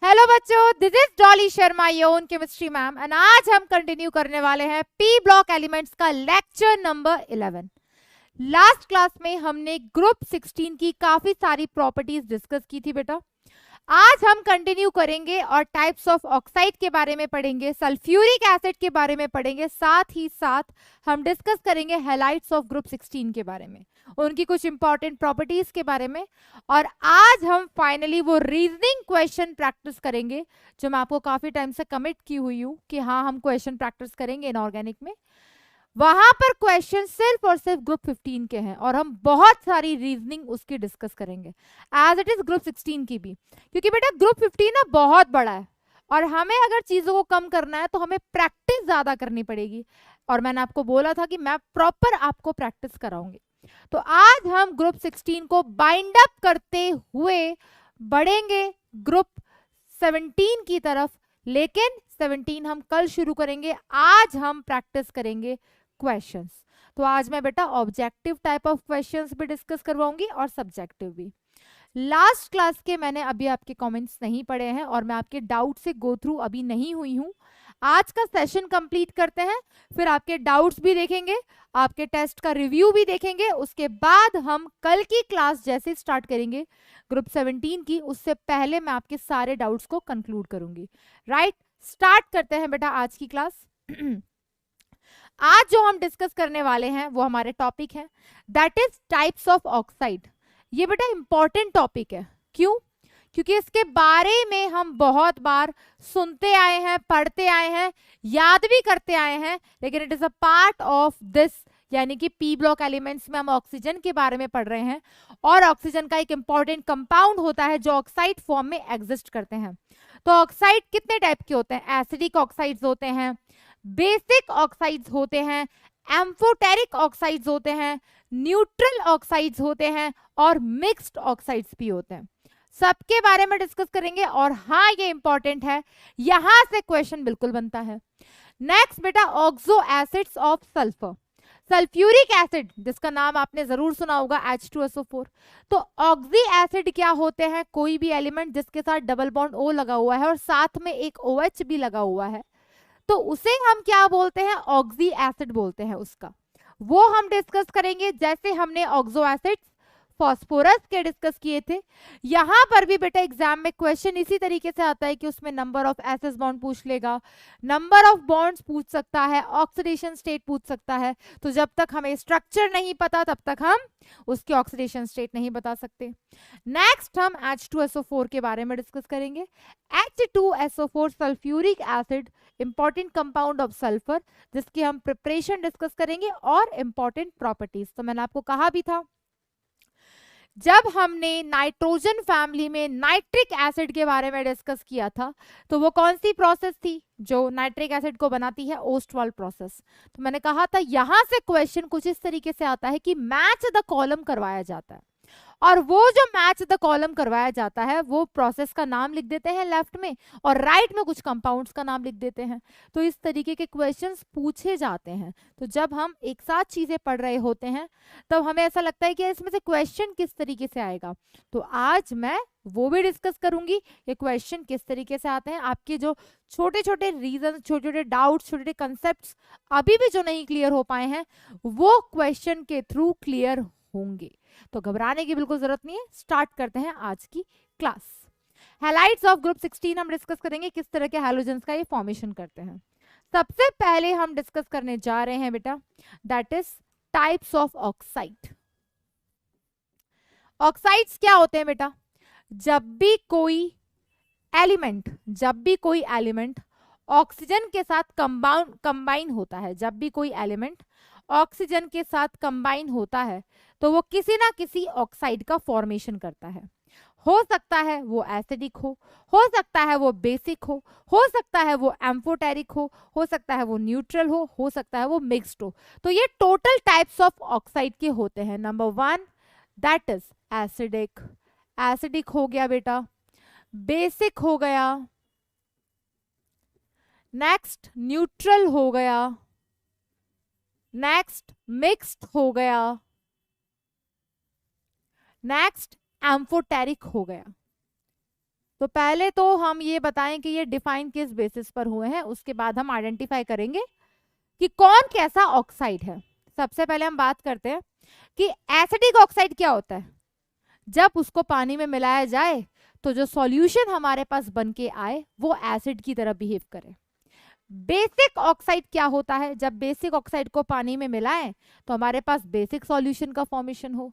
Hello बच्चों, this is Dolly Sharma, your own chemistry ma'am, and आज हम कंटिन्यू करने वाले हैं पी ब्लॉक एलिमेंट्स का लेक्चर नंबर 11। लास्ट क्लास में हमने ग्रुप 16 की काफी सारी प्रॉपर्टीज डिस्कस की थी बेटा। आज हम कंटिन्यू करेंगे और टाइप्स ऑफ ऑक्साइड के बारे में पढ़ेंगे, सल्फ्यूरिक एसिड के बारे में पढ़ेंगे, साथ ही साथ हम डिस्कस करेंगे हैलाइड्स ऑफ ग्रुप 16 के बारे में, उनकी कुछ इंपॉर्टेंट प्रॉपर्टीज के बारे में। और आज हम फाइनली वो रीजनिंग क्वेश्चन प्रैक्टिस करेंगे जो मैं आपको काफी टाइम से कमिट की हुई हूँ कि हाँ हम क्वेश्चन प्रैक्टिस करेंगे इनऑर्गेनिक में। वहां पर क्वेश्चन सिर्फ और सिर्फ ग्रुप 15 के हैं और हम बहुत सारी रीजनिंग उसकी डिस्कस करेंगे एज इट इज ग्रुप 16 की भी, क्योंकि बेटा ग्रुप 15 ना बहुत बड़ा है और हमें अगर चीजों को कम करना है तो हमें प्रैक्टिस ज्यादा करनी पड़ेगी। और मैंने आपको बोला था कि मैं प्रॉपर आपको प्रैक्टिस कराऊंगी। तो आज हम ग्रुप 16 को बाइंड अप करते हुए बढ़ेंगे ग्रुप 17 की तरफ, लेकिन 17 हम कल शुरू करेंगे। आज हम प्रैक्टिस करेंगे क्वेश्चंस। तो आज मैं बेटा ऑब्जेक्टिव टाइप ऑफ क्वेश्चंस भी डिस्कस करवाऊंगी और सब्जेक्टिव भी। लास्ट क्लास के मैंने अभी आपके कमेंट्स नहीं पढ़े हैं और मैं आपके डाउट से गो थ्रू अभी नहीं हुई हूं। आज का सेशन कंप्लीट करते हैं, फिर आपके डाउट्स भी देखेंगे, आपके टेस्ट का रिव्यू भी देखेंगे। उसके बाद हम कल की क्लास जैसे स्टार्ट करेंगे ग्रुप 17 की, उससे पहले मैं आपके सारे डाउट्स को कंक्लूड करूंगी। राइट, स्टार्ट करते हैं बेटा आज की क्लास। आज जो हम डिस्कस करने वाले हैं वो हमारे टॉपिक है that is types of oxide. ये बेटा इंपॉर्टेंट टॉपिक है। क्यों? क्योंकि इसके बारे में हम बहुत बार सुनते आए हैं, पढ़ते आए हैं, याद भी करते आए हैं, लेकिन it is a part of this, यानी कि पी ब्लॉक एलिमेंट्स में हम ऑक्सीजन के बारे में पढ़ रहे हैं और ऑक्सीजन का एक इंपॉर्टेंट कंपाउंड होता है जो ऑक्साइड फॉर्म में एग्जिस्ट करते हैं। तो ऑक्साइड कितने टाइप के होते हैं? एसिडिक ऑक्साइड्स होते हैं, बेसिक ऑक्साइड्स होते हैं, एम्फोटेरिक ऑक्साइड्स होते हैं, न्यूट्रल ऑक्साइड्स होते हैं और मिक्स्ड ऑक्साइड्स भी होते हैं। सबके बारे में डिस्कस करेंगे। और हाँ, ये इंपॉर्टेंट है, यहां से क्वेश्चन बिल्कुल बनता है। नेक्स्ट बेटा, oxo acids of sulphur. Sulphuric acid जिसका नाम आपने जरूर सुना होगा H2SO4। तो ऑक्सी एसिड क्या होते हैं? कोई भी एलिमेंट जिसके साथ डबल बॉन्ड O लगा हुआ है और साथ में एक OH भी लगा हुआ है, तो उसे हम क्या बोलते हैं? ऑक्सी एसिड बोलते हैं उसका। वो हम डिस्कस करेंगे, जैसे हमने ऑक्सो एसिड फॉस्फोरस के डिस्कस किए थे। यहां पर भी बेटा एग्जाम में क्वेश्चन इसी तरीके से आता है कि उसमें नंबर ऑफ एसएस बॉन्ड पूछ लेगा, नंबर ऑफ बॉन्ड्स पूछ सकता है, ऑक्सीडेशन स्टेट पूछ सकता है। तो जब तक हमें स्ट्रक्चर नहीं पता तब तक हम उसकी ऑक्सीडेशन स्टेट नहीं बता सकते। नेक्स्ट हम H2SO4 के बारे में डिस्कस करेंगे। H2SO4 sulphuric acid, important compound of sulphur, जिसकी हम प्रिपरेशन डिस्कस करेंगे और इंपॉर्टेंट प्रॉपर्टीज। तो मैंने आपको कहा भी था, जब हमने नाइट्रोजन फैमिली में नाइट्रिक एसिड के बारे में डिस्कस किया था, तो वो कौन सी प्रोसेस थी जो नाइट्रिक एसिड को बनाती है? Ostwald process. तो मैंने कहा था यहां से क्वेश्चन कुछ इस तरीके से आता है कि मैच द कॉलम करवाया जाता है, और वो जो मैच द कॉलम करवाया जाता है वो प्रोसेस का नाम लिख देते हैं लेफ्ट में और राइट में कुछ कंपाउंड्स का नाम लिख देते हैं। तो इस तरीके के क्वेश्चंस पूछे जाते हैं। तो जब हम एक साथ चीजें पढ़ रहे होते हैं तब हमें ऐसा लगता है कि इसमें से क्वेश्चन किस तरीके से आएगा। तो आज मैं वो भी डिस्कस करूंगी ये क्वेश्चन किस तरीके से आते हैं। आपके जो छोटे छोटे रीजन, छोटे छोटे डाउट्स, छोटे छोटे कंसेप्ट अभी भी जो नहीं क्लियर हो पाए हैं वो क्वेश्चन के थ्रू क्लियर होंगे। तो घबराने की बिल्कुल जरूरत नहीं है। स्टार्ट करते हैं आज की क्लास। हैलाइड्स ऑफ ग्रुप 16 हम डिस्कस करेंगे, किस तरह के हैलोजेंस का ये फॉर्मेशन करते हैं। सबसे पहले हम डिस्कस करने जा रहे हैं बेटा that is types of oxide. Oxides क्या होते हैं बेटा? जब भी कोई एलिमेंट ऑक्सीजन के साथ कंबाइन होता है, जब भी कोई एलिमेंट ऑक्सीजन के साथ कंबाइन होता है तो वो किसी ना किसी ऑक्साइड का फॉर्मेशन करता है। हो सकता है वो एसिडिक हो सकता है वो बेसिक हो सकता है वो एम्फोटेरिक हो सकता है वो न्यूट्रल हो सकता है वो मिक्स्ड हो। तो ये टोटल टाइप्स ऑफ ऑक्साइड के होते हैं। नंबर 1 दैट इज एसिडिक हो गया बेटा, बेसिक हो गया, नेक्स्ट न्यूट्रल हो गया, नेक्स्ट मिक्स्ड हो गया, नेक्स्ट एम्फोटेरिक हो गया। तो पहले तो हम ये बताएं कि ये डिफाइन किस बेसिस पर हुए हैं, उसके बाद हम आइडेंटिफाई करेंगे कि कौन कैसा ऑक्साइड है। सबसे पहले हम बात करते हैं कि एसिडिक ऑक्साइड क्या होता है। जब उसको पानी में मिलाया जाए तो जो सॉल्यूशन हमारे पास बन के आए वो एसिड की तरह बिहेव करे। बेसिक ऑक्साइड क्या होता है, जब बेसिक ऑक्साइड को पानी में मिलाएं तो हमारे पास बेसिक सॉल्यूशन का फॉर्मेशन हो।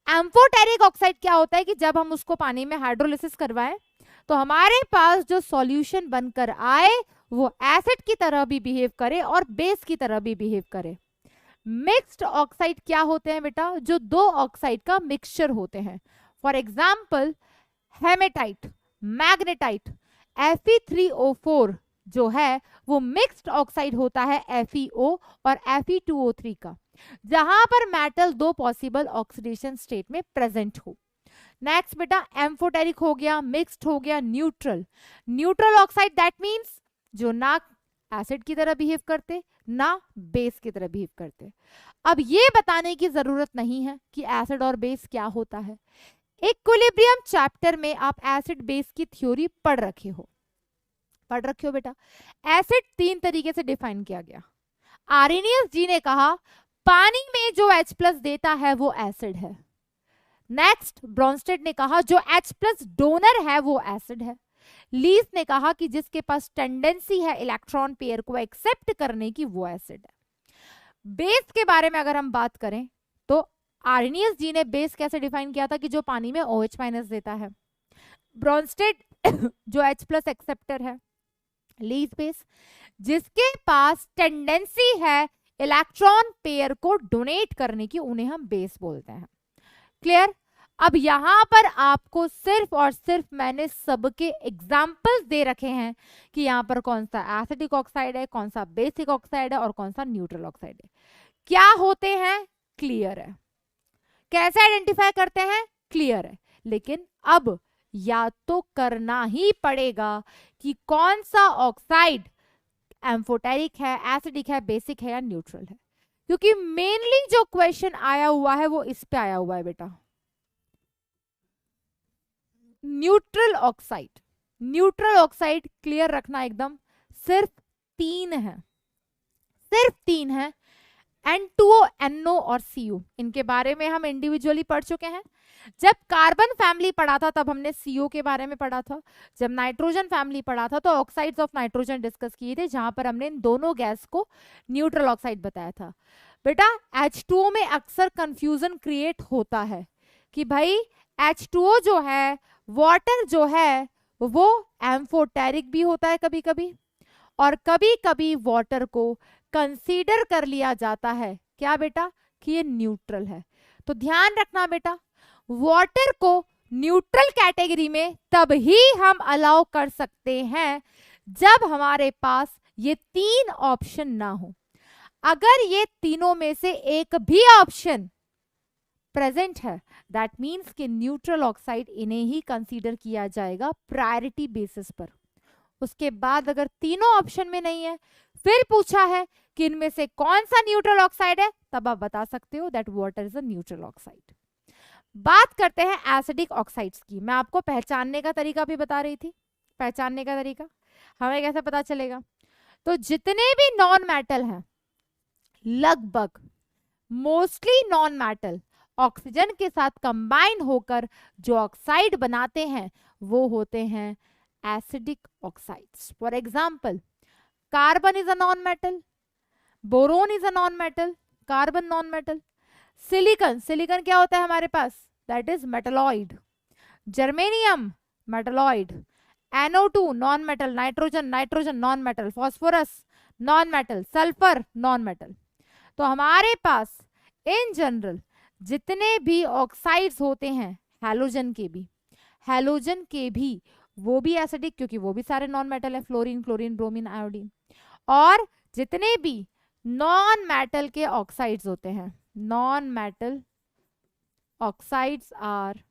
एम्फोटेरिक ऑक्साइड क्या होता है कि जब हम उसको पानी में हाइड्रोलिसिस करवाएं तो हमारे पास जो सॉल्यूशन बनकर आए वो एसिड की तरह भी बिहेव करे और बेस की तरह भी बिहेव करे। मिक्स्ड ऑक्साइड क्या होते हैं बेटा, जो दो ऑक्साइड का मिक्सचर होते हैं। For example haematite, magnetite, Fe3O4 जो है वो मिक्स्ड ऑक्साइड होता है FeO और Fe2O3 का, जहां पर मेटल दो पॉसिबल ऑक्सीडेशन स्टेट में प्रेजेंट हो। नेक्स्ट बेटा एम्फोटेरिक हो गया, मिक्स्ड हो गया, neutral. Neutral oxide that means जो ना एसिड की तरह बिहेव करते ना बेस की तरह बिहेव करते। अब ये बताने की जरूरत नहीं है कि एसिड और बेस क्या होता है। इक्विलिब्रियम चैप्टर में आप एसिड बेस की थ्योरी पढ़ रखे हो बेटा। एसिड तीन तरीके से डिफाइन किया गया। आर्रेनियस जी ने कहा पानी में जो H+ देता है वो एसिड है। नेक्स्ट ब्रॉन्स्टेड ने कहा जो H+ डोनर है वो एसिड है। लीस ने कहा कि जिसके पास टेंडेंसी है इलेक्ट्रॉन पेयर को एक्सेप्ट करने की वो एसिड है। बेस के बारे में अगर हम बात करें तो आर्रेनियस जी ने बेस कैसे डिफाइन किया था कि जो पानी में OH- देता है। ब्रॉन्स्टेड जो H+ एक्सेप्टर है। लीस बेस जिसके पास टेंडेंसी है इलेक्ट्रॉन पेयर को डोनेट करने की, उन्हें हम बेस बोलते हैं। क्लियर। अब यहां पर आपको सिर्फ और सिर्फ मैंने सबके एग्जाम्पल्स दे रखे हैं कि यहां पर कौन सा एसिडिक ऑक्साइड है, कौन सा बेसिक ऑक्साइड है और कौन सा न्यूट्रल ऑक्साइड है। क्या होते हैं क्लियर है, कैसे आइडेंटिफाई करते हैं क्लियर है। लेकिन अब या तो करना ही पड़ेगा कि कौन सा ऑक्साइड एम्फोटेरिक है, एसिडिक है, बेसिक है या न्यूट्रल है, क्योंकि मेनली जो क्वेश्चन आया हुआ है वो इस पे आया हुआ है बेटा। Neutral oxide, neutral oxide clear रखना एकदम, सिर्फ तीन है, सिर्फ तीन है। N2O, NO और CO, इनके बारे में हम इंडिविजुअली पढ़ चुके हैं। जब कार्बन फैमिली पढ़ा था तब हमने CO के बारे में पढ़ा था। जब नाइट्रोजन फैमिली पढ़ा था तो ऑक्साइड्स ऑफ नाइट्रोजन डिस्कस किए थे, जहां पर हमने इन दोनों गैस को न्यूट्रल ऑक्साइड बताया था। बेटा H2O में अक्सर कंफ्यूजन क्रिएट होता है कि भाई H2O जो है, वाटर जो है वो एम्फोटेरिक भी होता है कभी कभी, और कभी कभी वाटर को कंसीडर कर लिया जाता है क्या बेटा कि ये न्यूट्रल है। तो ध्यान रखना बेटा, वाटर को न्यूट्रल कैटेगरी में तब ही हम अलाउ कर सकते हैं जब हमारे पास ये तीन ऑप्शन ना हो। अगर ये तीनों में से एक भी ऑप्शन प्रेजेंट है दैट मीन्स कि न्यूट्रल ऑक्साइड इन्हें ही कंसीडर किया जाएगा प्रायोरिटी बेसिस पर। उसके बाद अगर तीनों ऑप्शन में नहीं है, फिर पूछा है कि इनमें से कौन सा न्यूट्रल ऑक्साइड है, तब आप बता सकते हो that water is a neutral oxide. बात करते हैं एसिडिक ऑक्साइड्स की। मैं आपको पहचानने का तरीका भी बता रही थी। पहचानने का तरीका हमें कैसे पता चलेगा, तो जितने भी नॉन मेटल हैं, लगभग मोस्टली नॉन मेटल ऑक्सीजन के साथ कंबाइन होकर जो ऑक्साइड बनाते हैं वो होते हैं acidic oxides. For example carbon is a non metal, boron is a non metal, carbon non metal. Silicon, silicon क्या होता है हमारे पास, that is metalloid. Germanium metalloid. NO2 non metal, nitrogen, nitrogen non metal, phosphorus non metal, sulphur non metal. तो हमारे पास in general जितने भी oxides होते हैं, हैलोजन के भी वो भी एसिडिक, क्योंकि वो भी सारे नॉन मेटल है, फ्लोरीन, क्लोरीन, ब्रोमीन, आयोडीन। और जितने भी नॉन मेटल के ऑक्साइड्स होते हैं, non metal oxides are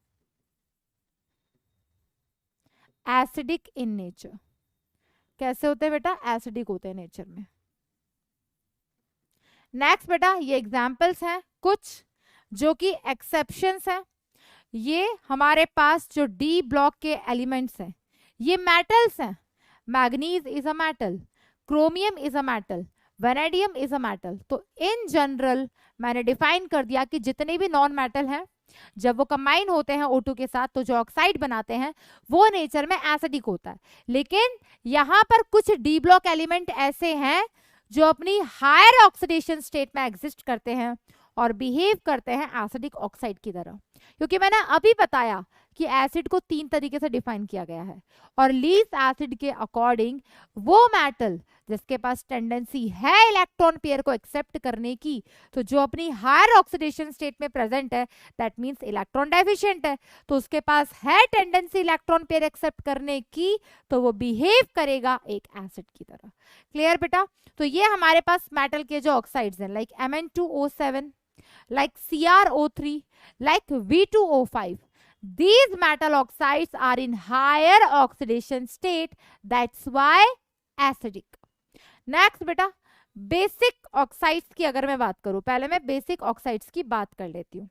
acidic in nature. कैसे होते हैं बेटा, एसिडिक होते हैं नेचर में। नेक्स्ट बेटा ये एग्जाम्पल्स हैं कुछ जो कि एक्सेप्शंस हैं। ये हमारे पास जो डी ब्लॉक के एलिमेंट्स हैं, ये मेटल्स हैं, manganese is a metal, chromium is a metal, vanadium is a metal. तो इन जनरल मैंने डिफाइन कर दिया कि जितने भी नॉन मेटल हैं जब वो कंबाइन होते हैं O2 के साथ तो जो ऑक्साइड बनाते हैं वो नेचर में एसिडिक होता है। लेकिन यहाँ पर कुछ डी ब्लॉक एलिमेंट ऐसे हैं जो अपनी हायर ऑक्सीडेशन स्टेट में एग्जिस्ट करते हैं और बिहेव करते हैं एसिडिक ऑक्साइड की तरह। क्योंकि मैंने अभी बताया कि एसिड को 3 तरीके से डिफाइन किया गया है और लीस्ट एसिड के अकॉर्डिंग वो मेटल जिसके पास टेंडेंसी है इलेक्ट्रॉन पेयर को एक्सेप्ट करने की, तो जो अपनी हायर ऑक्सीडेशन स्टेट में प्रेजेंट है दैट मींस इलेक्ट्रॉन डेफिशिएंट है, तो उसके पास है टेंडेंसी इलेक्ट्रॉन पेयर एक्सेप्ट करने की, तो वो बिहेव करेगा एक एसिड की तरह। क्लियर बेटा? तो ये हमारे पास मेटल के जो ऑक्साइड्स हैं like Mn2O7, like CrO3, like V2O5. These metal oxides are in higher oxidation state, that's why acidic. Next बेटा, बेसिक ऑक्साइड्स की अगर मैं बात करूं, पहले मैं बेसिक ऑक्साइड्स की बात कर लेती हूँ।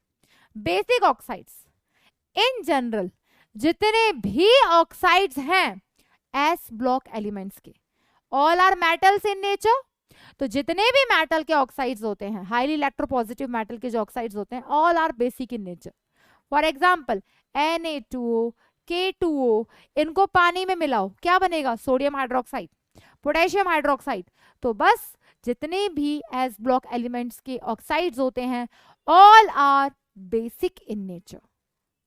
बेसिक ऑक्साइड्स इन जनरल जितने भी ऑक्साइड्स हैं एस ब्लॉक एलिमेंट्स के, all are metals in nature. तो जितने भी मेटल के ऑक्साइड्स होते हैं, हाईली इलेक्ट्रोपॉजिटिव मेटल के जो ऑक्साइड्स होते हैं, all are basic in nature. For example Na2O, K2O, इनको पानी में मिलाओ क्या बनेगा? Sodium hydroxide, potassium hydroxide. तो बस जितने भी एस ब्लॉक एलिमेंट्स के ऑक्साइड्स होते हैं all are basic in nature.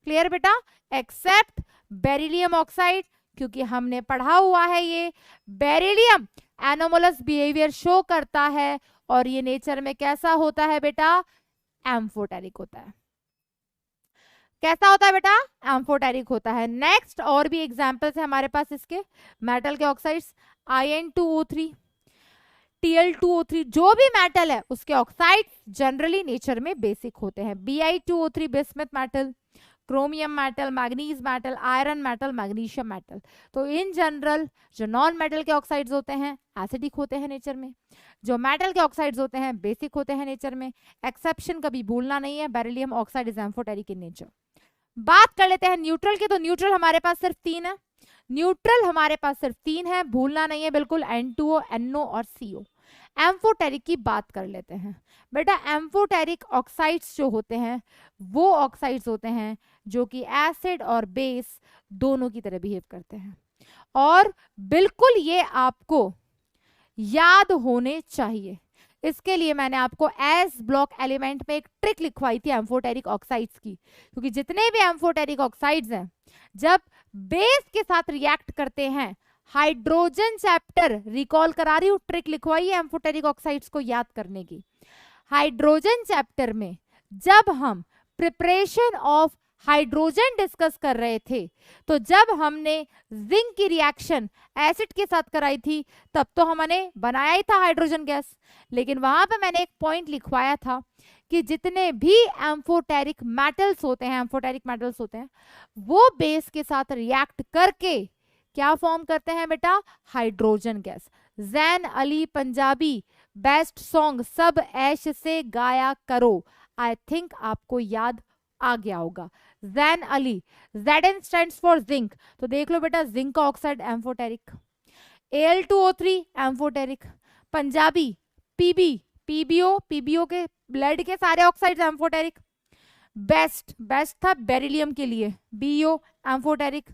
Clear बेटा? एक्सेप्ट बेरिलियम ऑक्साइड, क्योंकि हमने पढ़ा हुआ है ये बेरिलियम एनोमलस बिहेवियर शो करता है और ये नेचर में कैसा होता है बेटा? एम्फोटेरिक होता है। कैसा होता है बेटा? एम्फोटेरिक होता है। नेक्स्ट और भी एग्जांपल्स है हमारे पास इसके मेटल के ऑक्साइड्स, In2O3, Tl2O3, जो भी मेटल है उसके ऑक्साइड जनरली नेचर में बेसिक होते हैं। Bi2O3 bismuth metal, chromium metal, manganese metal, iron metal, magnesium metal. तो इन जनरल जो नॉन मेटल के ऑक्साइड्स होते हैं एसिडिक होते हैं नेचर में, जो मेटल के ऑक्साइड्स होते हैं बेसिक होते हैं नेचर में। एक्सेप्शन कभी भूलना नहीं है, beryllium oxide is amphoteric in nature. बात कर लेते हैं न्यूट्रल की। तो न्यूट्रल हमारे पास सिर्फ 3 है, न्यूट्रल हमारे पास सिर्फ 3 है, भूलना नहीं है बिल्कुल, N2O, NO और CO। एम्फोटेरिक की बात कर लेते हैं बेटा। एम्फोटेरिक ऑक्साइड्स जो होते हैं वो ऑक्साइड्स होते हैं जो कि एसिड और बेस दोनों की तरह बिहेव करते हैं, और बिल्कुल ये आपको याद होने चाहिए। इसके लिए मैंने आपको एस ब्लॉक एलिमेंट में एक ट्रिक लिखवाई थी एम्फोटेरिक ऑक्साइड्स की, क्योंकि जितने भी एम्फोटेरिक ऑक्साइड्स हैं जब बेस के साथ रिएक्ट करते हैं, हाइड्रोजन चैप्टर रिकॉल करा रही हूं, ट्रिक लिखवाई है एम्फोटेरिक ऑक्साइड्स को याद करने की। हाइड्रोजन चैप्टर में जब हम प्रिपरेशन ऑफ हाइड्रोजन डिस्कस कर रहे थे, तो जब हमने जिंक की रिएक्शन एसिड के साथ कराई थी तब तो हमने बनाया ही था हाइड्रोजन गैस, लेकिन वहां पे मैंने एक पॉइंट लिखवाया था कि जितने भी एम्फोटेरिक मेटल्स होते हैं वो बेस के साथ रिएक्ट करके क्या फॉर्म करते हैं बेटा? Hydrogen gas. Jain Ali Punjabi best song सब ऐश से गाया करो, आई थिंक आपको याद आ गया होगा। Jain Ali, Zn stands for zinc, तो देख लो बेटा जिंक का oxide amphoteric, Al2O3 amphoteric, Punjabi Pb, PbO के ब्लड के सारे ऑक्साइड्स एम्फोटेरिक। बेस्ट था बेरिलियम के लिए, BeO एम्फोटेरिक।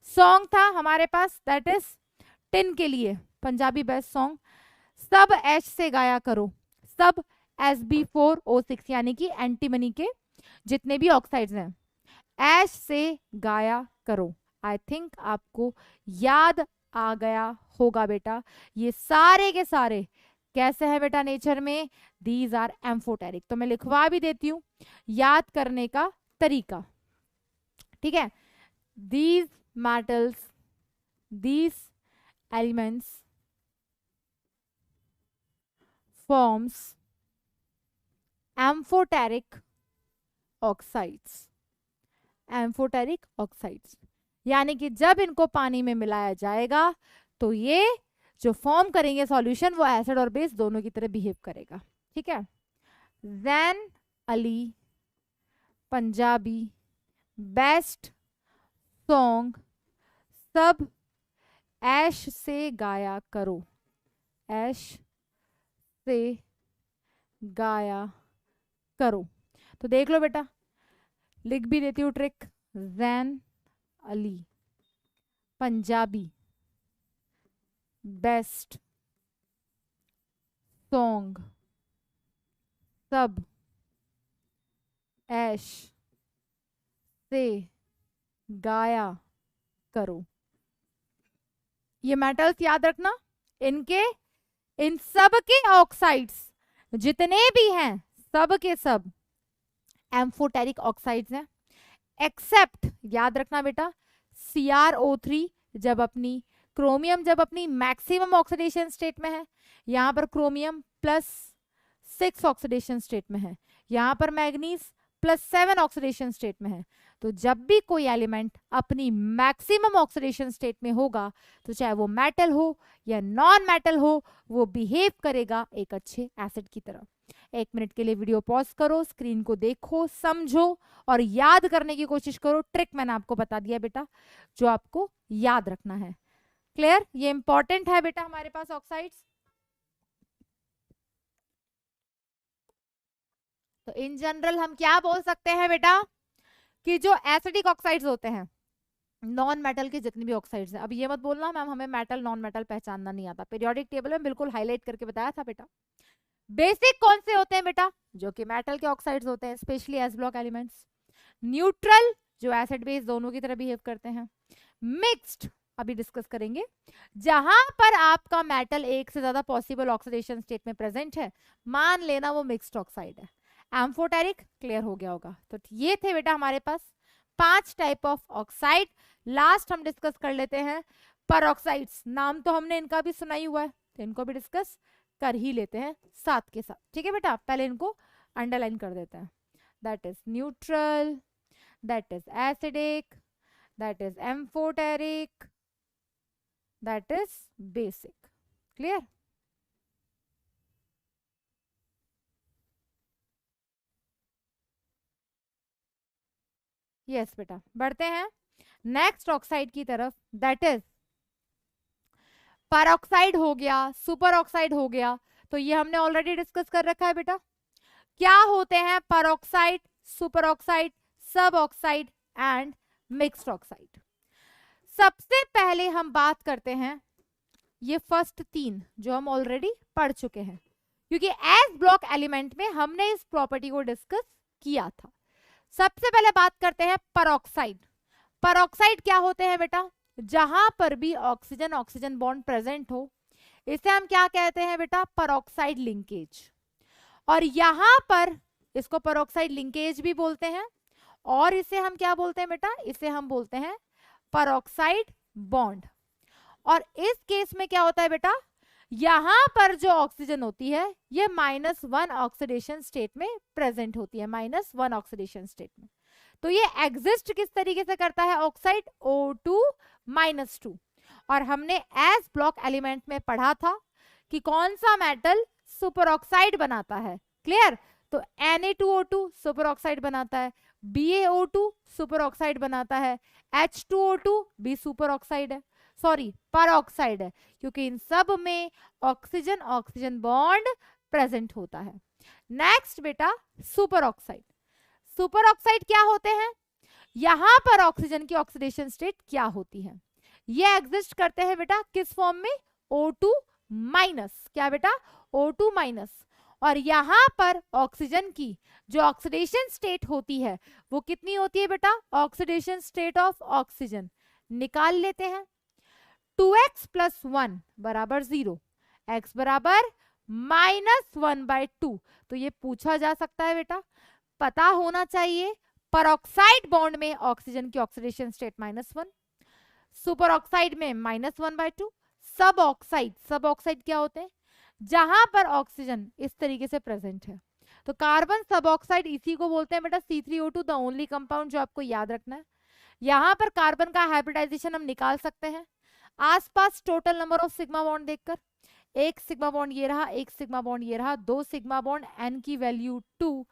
सॉन्ग था हमारे पास दैट इज टिन के लिए, पंजाबी बेस्ट सॉन्ग, सब एच से गाया करो, सब Sb4O6 यानी कि एंटीमनी के जितने भी ऑक्साइड्स हैं एश से गाया करो। आई थिंक आपको याद आ गया होगा बेटा। ये सारे के सारे कैसे हैं बेटा नेचर में? These are amphoteric. तो मैं लिखवा भी देती हूं याद करने का तरीका, ठीक है? These metals, these elements forms amphoteric oxides. Amphoteric oxides यानी कि जब इनको पानी में मिलाया जाएगा तो ये जो फॉर्म करेंगे सॉल्यूशन वो एसिड और बेस दोनों की तरह बिहेव करेगा, ठीक है? जैन अली पंजाबी बेस्ट सॉन्ग सब ऐश से गाया करो, ऐश से गाया करो। तो देख लो बेटा, लिख भी देती हूँ trick. Jain Ali Punjabi best song सब ऐश से गाया करो। ये मेटल्स याद रखना, इनके इन सब के ऑक्साइड्स जितने भी हैं, सब के सब एम्फोटेरिक ऑक्साइड्स हैं, एक्सेप्ट, याद रखना बेटा, CrO3 जब अपनी क्रोमियम जब अपनी मैक्सिमम ऑक्सीडेशन स्टेट में है, यहां पर क्रोमियम +6 ऑक्सीडेशन स्टेट में है, यहां पर मैग्नीज +7 ऑक्सीडेशन स्टेट में है। तो जब भी कोई एलिमेंट अपनी मैक्सिमम ऑक्सीडेशन स्टेट में होगा, तो चाहे वो मेटल हो या नॉन मेटल हो, वो बिहेव करेगा एक अच्छे एसिड की तरह। 1 मिनट के लिए वीडियो पॉज करो, स्क्रीन को देखो, समझो और याद करने की कोशिश करो। ट्रिक मैंने आपको बता दिया बेटा, जो आपको याद रखना है। क्लियर? ये इंपॉर्टेंट है बेटा हमारे पास ऑक्साइड्स। तो इन जनरल हम क्या बोल सकते हैं बेटा, कि जो एसिडिक ऑक्साइड्स होते हैं, नॉन मेटल के जितने भी ऑक्साइड्स हैं, अब ये मत बोलना मैम हमें मेटल नॉन मेटल पहचानना नहीं आता, पीरियोडिक टेबल में बिल्कुल हाईलाइट करके बताया था बेटा। बेसिक कौन से होते हैं बेटा, जो कि मेटल के ऑक्साइड्स होते हैं, specially S block elements. Neutral, जो एसिड बेस दोनों की तरह बिहेव करते हैं। मिक्स्ड, अभी डिस्कस करेंगे, जहां पर आपका मेटल एक से ज्यादा पॉसिबल ऑक्सीडेशन स्टेट में प्रेजेंट है, मान लेना वो मिक्स्ड ऑक्साइड है। एम्फोटेरिक, क्लियर हो गया होगा। तो ये थे बेटा हमारे पास 5 टाइप ऑफ ऑक्साइड। लास्ट हम डिस्कस कर लेते हैं परऑक्साइड्स। नाम तो हमने इनका भी सुना ही हुआ है, तो इनको भी डिस्कस कर ही लेते हैं साथ के साथ। ठीक है बेटा, पहले इनको अंडरलाइन कर देते हैं। That is neutral, that is acidic, that is amphoteric, that is basic. Clear? Yes बेटा, बढ़ते हैं नेक्स्ट ऑक्साइड की तरफ। दैट इज परऑक्साइड हो गया, सुपर ऑक्साइड हो गया, तो ये हमने ऑलरेडी डिस्कस कर रखा है बेटा। क्या होते हैं परऑक्साइड, सुपर ऑक्साइड, सब ऑक्साइड एंड मिक्स्ड ऑक्साइड। सबसे पहले हम बात करते हैं ये फर्स्ट 3 जो हम ऑलरेडी पढ़ चुके हैं, क्योंकि एस ब्लॉक एलिमेंट में हमने इस प्रॉपर्टी को डिस्कस किया था। सबसे पहले बात करते हैं परऑक्साइड। परऑक्साइड क्या होते हैं बेटा, जहां पर भी ऑक्सीजन ऑक्सीजन बॉन्ड प्रेजेंट हो, इसे हम क्या कहते हैं बेटा, परऑक्साइड लिंकेज। और यहां पर इसको परऑक्साइड लिंकेज भी बोलते हैं, और इसे हम क्या बोलते हैं बेटा, इसे हम बोलते हैं परऑक्साइड बॉन्ड। और इस केस में क्या होता है बेटा, यहां पर जो ऑक्सीजन होती है ये -1 ऑक्सीडेशन स्टेट में प्रेजेंट होती है, -1 ऑक्सीडेशन स्टेट में। तो ये एग्जिस्ट किस तरीके से करता है ऑक्साइड, O2-2। और हमने एस ब्लॉक एलिमेंट में पढ़ा था कि कौन सा मेटल सुपर ऑक्साइड बनाता है। क्लियर? तो Na2O2 सुपर ऑक्साइड बनाता है, BaO2 सुपर ऑक्साइड बनाता है, H2O2 भी सुपर ऑक्साइड है, सॉरी परऑक्साइड है, क्योंकि इन सब में ऑक्सीजन ऑक्सीजन बॉन्ड प्रेजेंट होता है। नेक्स्ट बेटा सुपर ऑक्साइड। सुपर ऑक्साइड क्या होते हैं, यहां पर ऑक्सीजन की ऑक्सीडेशन स्टेट क्या होती है, ये एग्जिस्ट करते हैं बेटा किस फॉर्म में, O2-, क्या बेटा, O2-। और यहां पर ऑक्सीजन की जो ऑक्सीडेशन स्टेट होती है वो कितनी होती है बेटा, ऑक्सीडेशन स्टेट ऑफ ऑक्सीजन निकाल लेते हैं। 2x + 1 = 0, x = -1/2। तो ये पूछा जा सकता है बेटा, पता होना चाहिए परऑक्साइड बॉन्ड में ऑक्सीजन की ऑक्सीडेशन स्टेट -1, सुपर ऑक्साइड में -1/2। सब ऑक्साइड क्या होते हैं, जहां पर ऑक्सीजन इस तरीके से प्रेजेंट है। तो कार्बन सब ऑक्साइड इसी को बोलते हैं बेटा C3O2, द ओनली कंपाउंड जो आपको याद रखना है। यहां पर कार्बन का हाइब्रिडाइजेशन हम निकाल सकते हैं आसपास total number of sigma bond देखकर। एक सिग्मा बॉन्ड ये रहा, एक सिग्मा बॉन्ड ये रहा, 2 सिग्मा बॉन्ड, n की वैल्यू 2,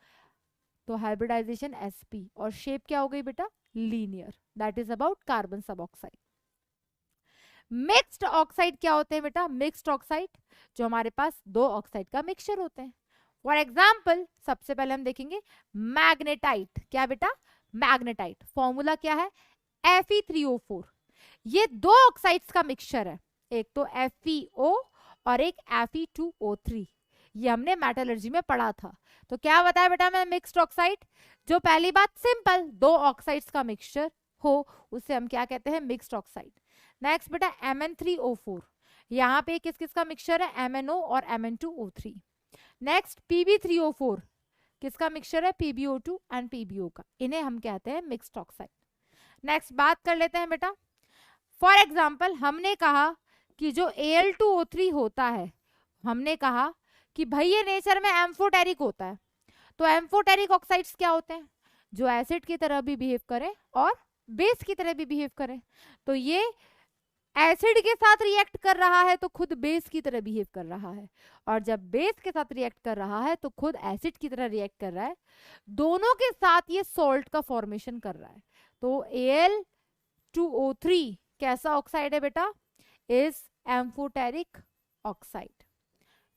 तो हाइब्रिडाइजेशन sp, और शेप क्या हो गई बेटा, linear. That is about carbon सब ऑक्साइड। मिक्स्ड ऑक्साइड क्या होते हैं बेटा? मिक्स्ड ऑक्साइड जो हमारे पास दो ऑक्साइड का मिक्सचर होते हैं। फॉर एग्जाम्पल सबसे पहले हम देखेंगे मैग्नेटाइट। क्या बेटा? मैग्नेटाइट। फॉर्मूला क्या है? Fe3O4। ये दो ऑक्साइड्स का मिक्सचर है, एक तो FeO और एक Fe2O3। ये हमने मेटलर्जी में पढ़ा था। तो क्या बताया बेटा मैं? Mixed oxide. जो पहली बात सिंपल, दो ऑक्साइड्स का मिक्सचर हो उसे हम क्या कहते हैं? Mixed oxide. नेक्स्ट बेटा Mn3O4। यहाँ पे किस किस का मिक्सचर है? MnO और Mn2O3। नेक्स्ट Pb3O4 किसका मिक्सचर है? PbO2 एंड PbO का। इन्हें हम कहते हैं मिक्स्ड ऑक्साइड। नेक्स्ट बात कर लेते हैं बेटा, फॉर एग्जाम्पल हमने कहा कि जो Al2O3 होता है, हमने कहा कि भाई ये नेचर में एम्फोटेरिक होता है। तो एम्फोटेरिक ऑक्साइड्स क्या होते हैं? जो एसिड की तरह भी बिहेव करें और बेस की तरह भी बिहेव करें। तो ये एसिड के साथ रिएक्ट कर रहा है तो खुद बेस की तरह बिहेव कर रहा है, और जब बेस के साथ रिएक्ट कर रहा है तो खुद एसिड की तरह रिएक्ट कर रहा है। दोनों के साथ ये सॉल्ट का फॉर्मेशन कर रहा है। तो Al2O3 कैसा ऑक्साइड है बेटा? इज एम्फोटेरिक ऑक्साइड,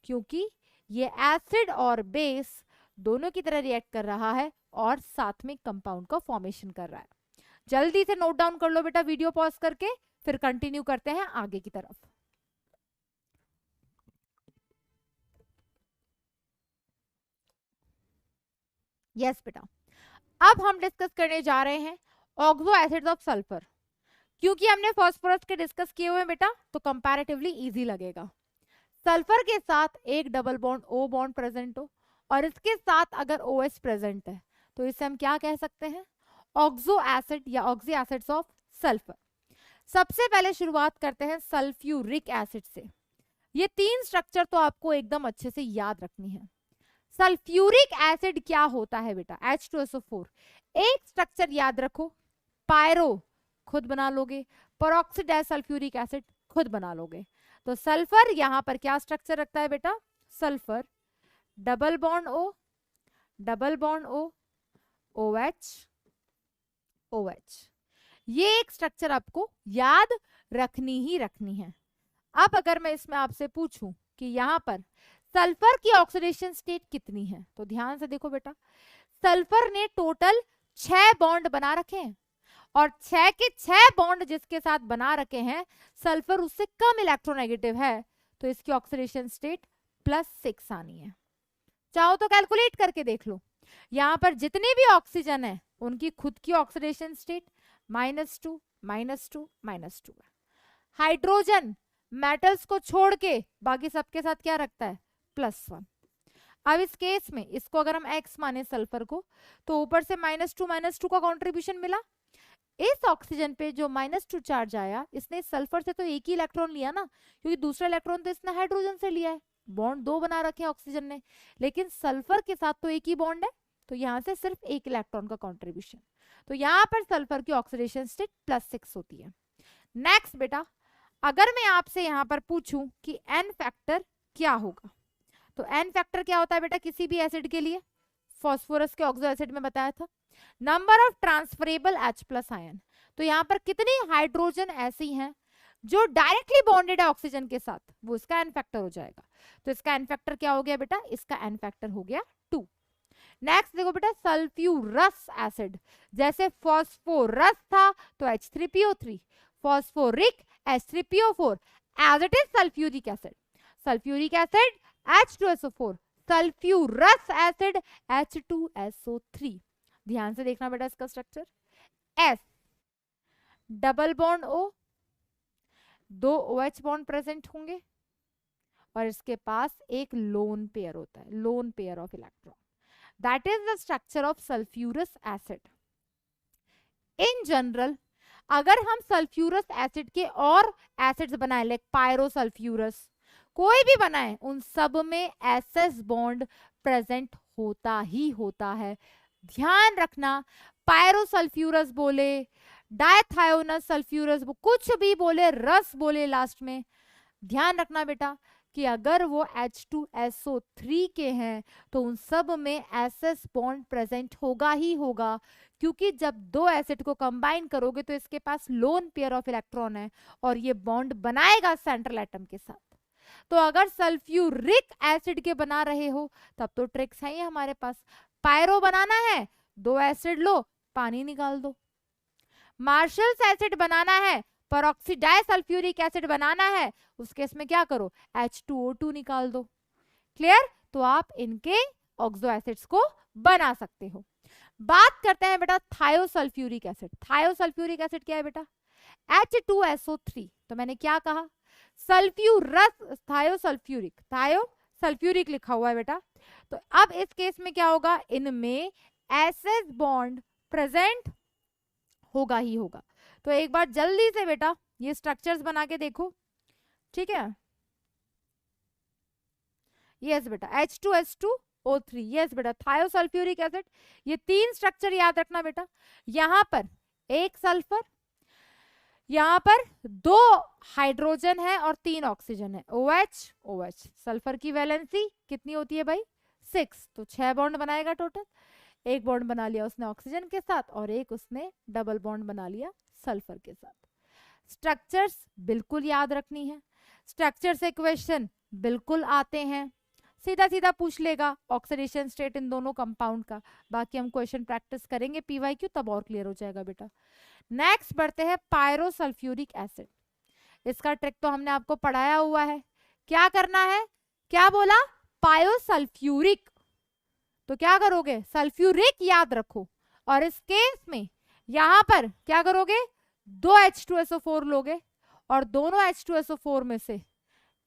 क्योंकि ये एसिड और बेस दोनों की तरह रिएक्ट कर रहा है और साथ में कंपाउंड का फॉर्मेशन कर रहा है। जल्दी से नोट डाउन कर लो बेटा, वीडियो पॉज करके, फिर कंटिन्यू करते हैं आगे की तरफ। यस बेटा, अब हम डिस्कस करने जा रहे हैं ऑक्सो एसिड्स ऑफ सल्फर। क्योंकि हमने फास्फोरस के डिस्कस किए हुए बेटा, तो कंपैरेटिवली इजी लगेगा। सल्फर के साथ एक double bond O bond present हो और इसके साथ अगर OH प्रेजेंट है तो इसे हम क्या कह सकते हैं? ऑक्सो एसिड या ऑक्सी एसिड्स ऑफ सल्फर। सबसे पहले शुरुआत करते हैं सल्फ्यूरिक एसिड से। ये तीन स्ट्रक्चर तो आपको एकदम अच्छे से याद रखनी है। सल्फ्यूरिक एसिड क्या होता है बेटा? H2SO4। एक स्ट्रक्चर याद रखो, पायरो खुद बना लोगे, परऑक्सीड सल्फ्यूरिक एसिड खुद बना लोगे। तो सल्फर यहां पर क्या स्ट्रक्चर रखता है बेटा? Sulphur double bond O, double bond O, OH, OH। ये एक स्ट्रक्चर आपको याद रखनी ही रखनी है। अब अगर मैं इसमें आपसे पूछूं कि यहाँ पर सल्फर की ऑक्सीडेशन स्टेट कितनी है, तो ध्यान से देखो बेटा, सल्फर ने टोटल 6 बॉन्ड बना रखे हैं और 6 के 6 बॉन्ड जिसके साथ बना रखे हैं सल्फर उससे कम इलेक्ट्रोनेगेटिव है, तो इसकी ऑक्सीडेशन स्टेट +6 आनी है। चाहो तो कैलकुलेट करके देख लो, यहाँ पर जितने भी ऑक्सीजन है उनकी खुद की ऑक्सीडेशन स्टेट -2, -2, -2 है। हाइड्रोजन मेटल्स को छोड़ के बाकी सबके साथ क्या रखता है? +1। अब इस केस में इसको अगर हम x माने सल्फर को, तो ऊपर से -2 का कॉन्ट्रीब्यूशन मिला। इस ऑक्सीजन पे जो -2 चार्ज आया, इसने सल्फर से तो एक ही इलेक्ट्रॉन लिया ना, क्योंकि दूसरा इलेक्ट्रॉन तो इसने हाइड्रोजन से लिया है। बॉन्ड 2 बना रखे हैं ऑक्सीजन ने, लेकिन सल्फर के साथ तो एक ही बॉन्ड है, तो यहाँ से सिर्फ एक इलेक्ट्रॉन का कॉन्ट्रीब्यूशन। तो यहाँ पर सल्फर की ऑक्सीडेशन स्टेट +6 होती है। नेक्स्ट बेटा, अगर मैं आपसे यहाँ पर पूछूं कि N फैक्टर क्या होगा, तो N फैक्टर क्या होता है बेटा किसी भी एसिड के लिए? फास्फोरस के ऑक्सो एसिड में बताया था, number of transferable H+ ion. तो यहाँ पर कितनी हाइड्रोजन ऐसी हैं जो डायरेक्टली बॉन्डेड है ऑक्सीजन के साथ, वो इसका N फैक्टर हो जाएगा। तो इसका N फैक्टर क्या हो गया बेटा? इसका N फैक्टर हो गया 2। नेक्स्ट देखो बेटा, सल्फ्यूरस एसिड, जैसे फास्फोरस था तो H3PO3, phosphoric H3PO4, as it is sulphuric acid. Sulphuric acid H2SO4, sulphurous acid H2SO3। ध्यान से देखना बेटा इसका structure, S double bond O, 2 OH bond present होंगे और इसके पास एक लोन पेयर होता है, lone pair of electron. That is the structure of sulphurous acid. In general अगर हम सल्फ्यूरस एसिड के और एसिड्स बनाए, लाइक पायरोसल्फ्यूरस, कोई भी बनाए, उन सब में SS बॉन्ड प्रेजेंट होता ही होता है। ध्यान रखना, पायरोसल्फ्यूरस बोले, डायथायोनस सल्फ्यूरस, कुछ भी बोले, रस बोले लास्ट में, ध्यान रखना बेटा कि अगर वो H2SO3 के हैं तो उन सब में SS बॉन्ड प्रेजेंट होगा ही होगा, क्योंकि जब दो एसिड को कंबाइन करोगे तो इसके पास लोन पेयर ऑफ इलेक्ट्रॉन है और ये बॉन्ड बनाएगा सेंट्रल एटम के साथ। तो अगर सल्फ्यूरिक एसिड के बना रहे हो तब तो ट्रिक्स है ही हमारे पास। पायरो बनाना है, दो एसिड लो, पानी निकाल दो। मार्शल्स एसिड बनाना है, परऑक्सीडाइ सल्फ्यूरिक एसिड बनाना है, उस केस में क्या करो, H2O2 निकाल दो। क्लियर? तो आप इनके ऑक्सो एसिड्स को बना सकते हो। बात करते हैं बेटा थायोसल्फ्यूरिक एसिड। थायोसल्फ्यूरिक एसिड क्या है बेटा? H2SO3। तो मैंने क्या कहा, सल्फ्यूरस थायोसल्फ्यूरिक, थायोसल्फ्यूरिक लिखा हुआ है बेटा। तो अब इस केस में क्या होगा, इनमें एसएस बॉन्ड प्रेजेंट होगा ही होगा। तो एक बार जल्दी से बेटा ये स्ट्रक्चर्स बना के देखो, ठीक है। यस बेटा, H2S2O3, यस बेटा, थायोसल्फ्यूरिक एसिड। ये तीन स्ट्रक्चर याद रखना बेटा। यहां पर एक सल्फर, यहां पर दो हाइड्रोजन है और तीन ऑक्सीजन है, OH OH। सल्फर की वैलेंसी कितनी होती है भाई, 6, तो 6 बॉन्ड बनाएगा टोटल। एक बॉन्ड बना लिया उसने ऑक्सीजन के साथ और एक उसने डबल बॉन्ड बना लिया सल्फर के साथ। स्ट्रक्चर्स बिल्कुल याद रखनी है, स्ट्रक्चर से क्वेश्चन बिल्कुल आते हैं, सीधा सीधा पूछ लेगा ऑक्सीडेशन स्टेट इन दोनों कंपाउंड का। बाकी हम क्वेश्चन प्रैक्टिस करेंगे PYQ, तब और क्लियर हो जाएगा बेटा। नेक्स्ट बढ़ते हैं पायरोसल्फ्यूरिक एसिड। इसका ट्रिक तो हमने आपको पढ़ाया हुआ है। क्या करना है, क्या बोला, पायोसल्फ्यूरिक, तो क्या करोगे, सल्फ्यूरिक याद रखो। और इस केस में यहां पर क्या करोगे, दो H2SO4 लोगे और दोनों H2SO4 में से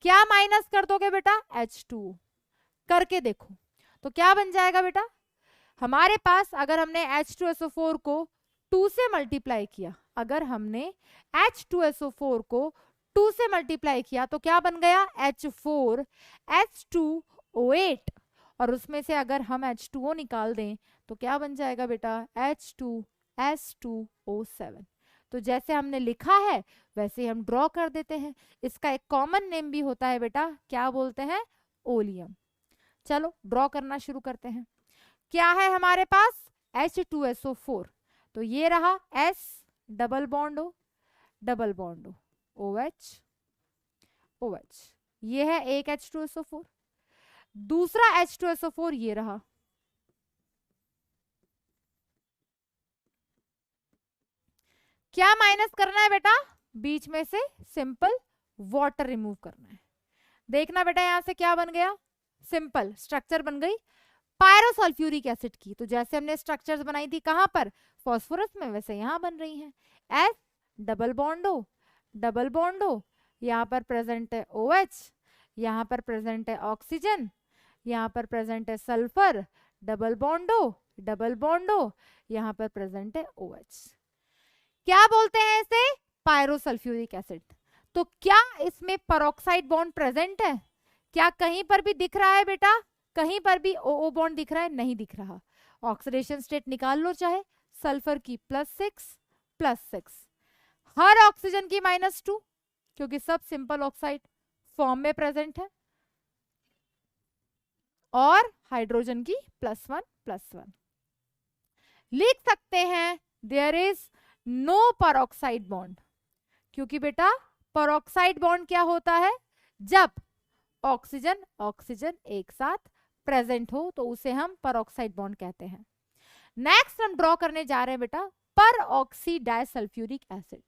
क्या माइनस कर दोगे बेटा, H2O। करके देखो तो क्या बन जाएगा बेटा, हमारे पास अगर हमने H2SO4 को 2 से मल्टीप्लाई किया, अगर हमने H2SO4 को 2 से मल्टीप्लाई किया तो क्या बन गया, H4H2O8। और उसमें से अगर हम H2O निकाल दें तो क्या बन जाएगा बेटा, H2S2O7। तो जैसे हमने लिखा है वैसे हम ड्रॉ कर देते हैं। इसका एक कॉमन नेम भी होता है बेटा, क्या बोलते हैं, ओलियम। चलो ड्रॉ करना शुरू करते हैं। क्या है हमारे पास, H2SO4, तो ये रहा S, double bond O, double bond O, OH OH। ये है एक H2SO4। दूसरा H2SO4 ये रहा, क्या माइनस करना है बेटा, बीच में से सिंपल वाटर रिमूव करना है। देखना बेटा यहां से क्या बन गया, सिंपल स्ट्रक्चर बन गई पायरोसल्फ्यूरिक एसिड की। तो जैसे हमने स्ट्रक्चर्स बनाई थी कहां पर, फास्फोरस में, वैसे यहां बन रही हैं। S, double bond O, double bond O, यहाँ पर प्रेजेंट है OH, यहाँ पर प्रेजेंट है ऑक्सीजन, यहाँ पर प्रेजेंट है sulphur, double bond O, double bond O, यहाँ पर प्रेजेंट है OH। क्या बोलते हैं इसे, पायरोसल्फ्यूरिक एसिड। तो क्या इसमें पेरोक्साइड बॉन्ड प्रेजेंट है, क्या कहीं पर भी दिख रहा है बेटा, कहीं पर भी OO बॉन्ड दिख रहा है, नहीं दिख रहा। ऑक्सीडेशन स्टेट निकाल लो चाहे, सल्फर की +6, हर ऑक्सीजन की -2, क्योंकि सब सिंपल ऑक्साइड फॉर्म में प्रेजेंट है, और हाइड्रोजन की +1 लिख सकते हैं there is no peroxide bond. क्योंकि बेटा पेरोक्साइड बॉन्ड क्या होता है, जब ऑक्सीजन ऑक्सीजन एक साथ प्रेजेंट हो तो उसे हम पेरोक्साइड बॉन्ड कहते हैं। नेक्स्ट हम ड्रॉ करने जा रहे हैं बेटा परऑक्सीडाइ सल्फ्यूरिक एसिड।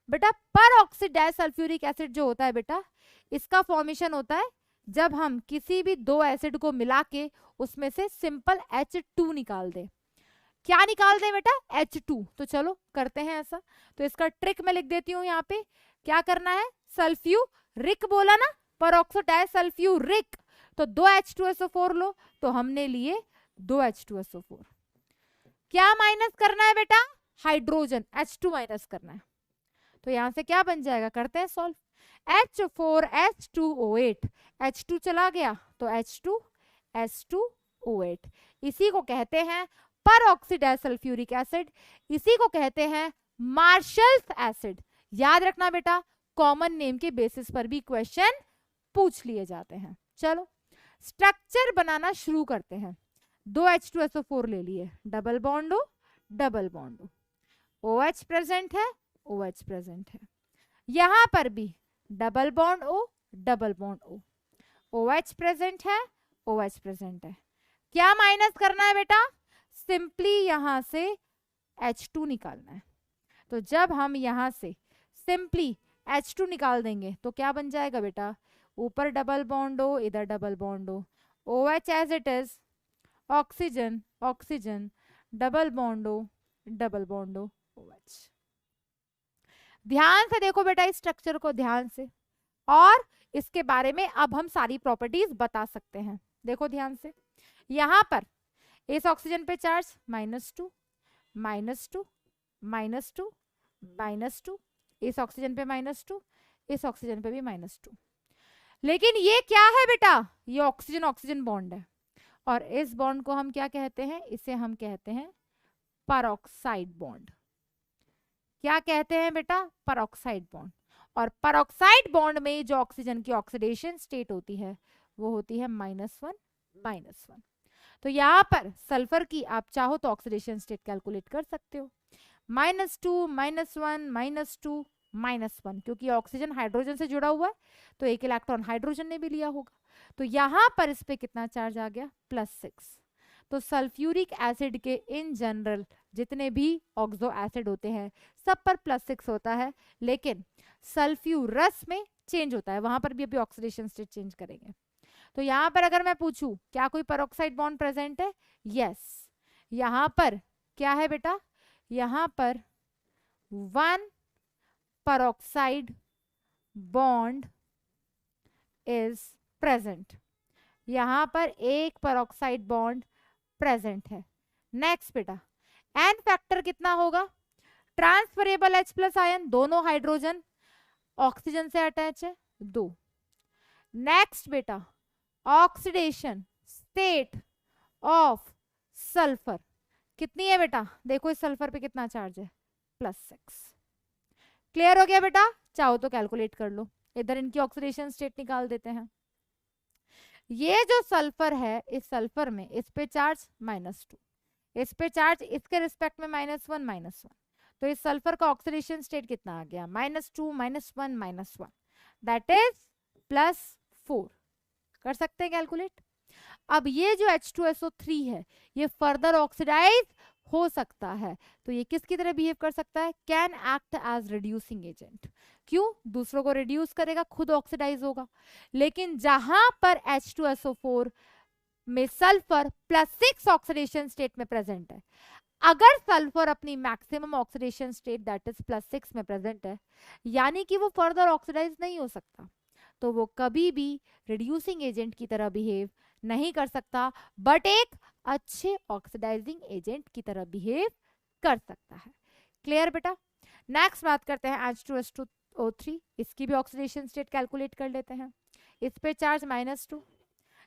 बेटा परऑक्सीडाइ सल्फ्यूरिक एसिड जो होता है बेटा, इसका फॉर्मेशन होता है जब हम किसी भी दो एसिड को मिला के उसमें से सिंपल H2 निकाल दें। क्या निकाल दें बेटा, H2। तो चलो करते हैं ऐसा। तो इसका ट्रिक मैं लिख देती हूँ यहाँ पे। क्या करना है, सल्फ्यूरिक बोला ना, परऑक्सीडाइ सल्फ्यूरिक, तो दो H2SO4 लो, तो हमने लिए दो H2SO4। क्या माइनस करना है बेटा, हाइड्रोजन H2 माइनस करना है। तो यहां से क्या बन जाएगा, करते हैं सॉल्व। H4H2O8, H2 चला गया तो H2S2O8। इसी को कहते हैं परऑक्सीडाइ सल्फ्यूरिक एसिड, इसी को कहते हैं मार्शल्स एसिड। याद रखना बेटा, कॉमन नेम के बेसिस पर भी क्वेश्चन पूछ लिए जाते हैं। चलो स्ट्रक्चर बनाना शुरू करते हैं। दो H2SO4 ले लिए, double bond O, double bond O, OH present है, OH प्रेजेंट है। यहां पर भी double bond O, double bond O, OH present है, OH प्रेजेंट है। क्या माइनस करना है बेटा? सिंपली यहां से H2 निकालना है। तो जब हम यहां से सिंपली H2 निकाल देंगे तो क्या बन जाएगा बेटा? ऊपर डबल बॉन्ड O, इधर double bond O, OH as it is, oxygen oxygen, double bond O, double bond O, OH। ध्यान से देखो बेटा इस स्ट्रक्चर को, ध्यान से, और इसके बारे में अब हम सारी प्रॉपर्टीज बता सकते हैं। देखो ध्यान से, यहां पर इस ऑक्सीजन पे चार्ज -2 -2 -2 -2, इस ऑक्सीजन पे -2, इस ऑक्सीजन पे भी -2। लेकिन ये क्या है बेटा? ये ऑक्सीजन ऑक्सीजन बॉन्ड है, और इस बॉन्ड को हम क्या कहते हैं? इसे हम कहते हैं परऑक्साइड बॉन्ड। क्या कहते हैं बेटा? Peroxide bond. और परऑक्साइड बॉन्ड में जो ऑक्सीजन की ऑक्सीडेशन स्टेट होती है वो होती है -1 -1। तो यहाँ पर सल्फर की आप चाहो तो ऑक्सीडेशन स्टेट कैलकुलेट कर सकते हो, -2 -1 -2 -1, क्योंकि ऑक्सीजन हाइड्रोजन से जुड़ा हुआ है तो एक इलेक्ट्रॉन हाइड्रोजन ने भी लिया होगा। तो यहाँ पर इस पे कितना चार्ज आ गया? +6। तो सल्फ्यूरिक एसिड के इन जनरल जितने भी ऑक्सो एसिड होते हैं सब पर +6 होता है, लेकिन सल्फ्यूरस में चेंज होता है, वहां पर भी अभी ऑक्सीडेशन स्टेट चेंज करेंगे। तो यहाँ पर अगर मैं पूछूं क्या कोई परऑक्साइड बॉन्ड प्रेजेंट है? यस। यहाँ पर क्या है बेटा? यहाँ पर 1 परऑक्साइड बॉन्ड इज प्रेजेंट। यहाँ पर एक परऑक्साइड बॉन्ड प्रेजेंट है। नेक्स्ट बेटा, एन फैक्टर कितना होगा? ट्रांसफरेबल H प्लस आयन, दोनों हाइड्रोजन ऑक्सीजन से अटैच है, 2। नेक्स्ट बेटा, ऑक्सीडेशन स्टेट ऑफ सल्फर कितनी है बेटा? देखो इस सल्फर पे कितना चार्ज है? +6। क्लियर हो गया बेटा? चाहो तो कैलकुलेट कर लो, इधर इनकी ऑक्सीडेशन स्टेट निकाल देते हैं। ये जो सल्फर है, इस सल्फर में इस पे चार्ज -2, इस पे चार्ज इसके रिस्पेक्ट में -1 -1, तो इस सल्फर का ऑक्सीडेशन स्टेट कितना आ गया? -2 -1 -1, दैट इज +4। कर सकते हैं कैलकुलेट। अब ये जो H2SO3 है ये फर्दर ऑक्सीडाइज हो सकता है, तो ये किसकी तरह बिहेव कर सकता है? Can act as reducing agent. क्यों? दूसरों को रिड्यूस करेगा, खुद ऑक्सीडाइज होगा। लेकिन जहां पर H2SO4 में सल्फर +6 ऑक्सीडेशन स्टेट में प्रेजेंट है, अगर सल्फर अपनी maximum oxidation state that is +6 में प्रेजेंट है, यानी कि वो फर्दर ऑक्सीडाइज नहीं हो सकता, तो वो कभी भी रिड्यूसिंग एजेंट की तरह बिहेव नहीं कर सकता, बट एक अच्छे ऑक्सीडाइजिंग एजेंट की तरह बिहेव कर सकता है। क्लियर बेटा? नेक्स्ट बात करते हैं H2SO3, इसकी भी ऑक्सीडेशन स्टेट कैलकुलेट कर लेते हैं। इस पे चार्ज -2।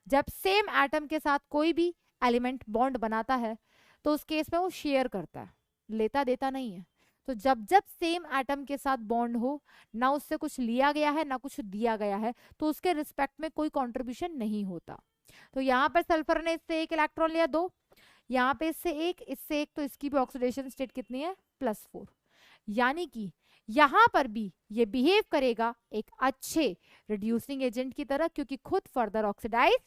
जब सेम एटम के साथ कोई भी एलिमेंट बॉन्ड बनाता है तो उस केस में वो शेयर करता है, लेता देता नहीं है। तो जब जब सेम एटम के साथ बॉन्ड हो, ना उससे कुछ लिया गया है ना कुछ दिया गया है, तो उसके रिस्पेक्ट में कोई कंट्रीब्यूशन नहीं होता। तो यहाँ पर सल्फर ने इससे 1 इलेक्ट्रॉन लिया, 2, यहाँ पे इससे 1, इससे 1, तो इसकी भी ऑक्सीडेशन स्टेट कितनी है? +4। यानी कि यहाँ पर भी ये बिहेव करेगा एक अच्छे रिड्यूसिंग एजेंट की तरह, क्योंकि खुद फर्दर ऑक्सीडाइज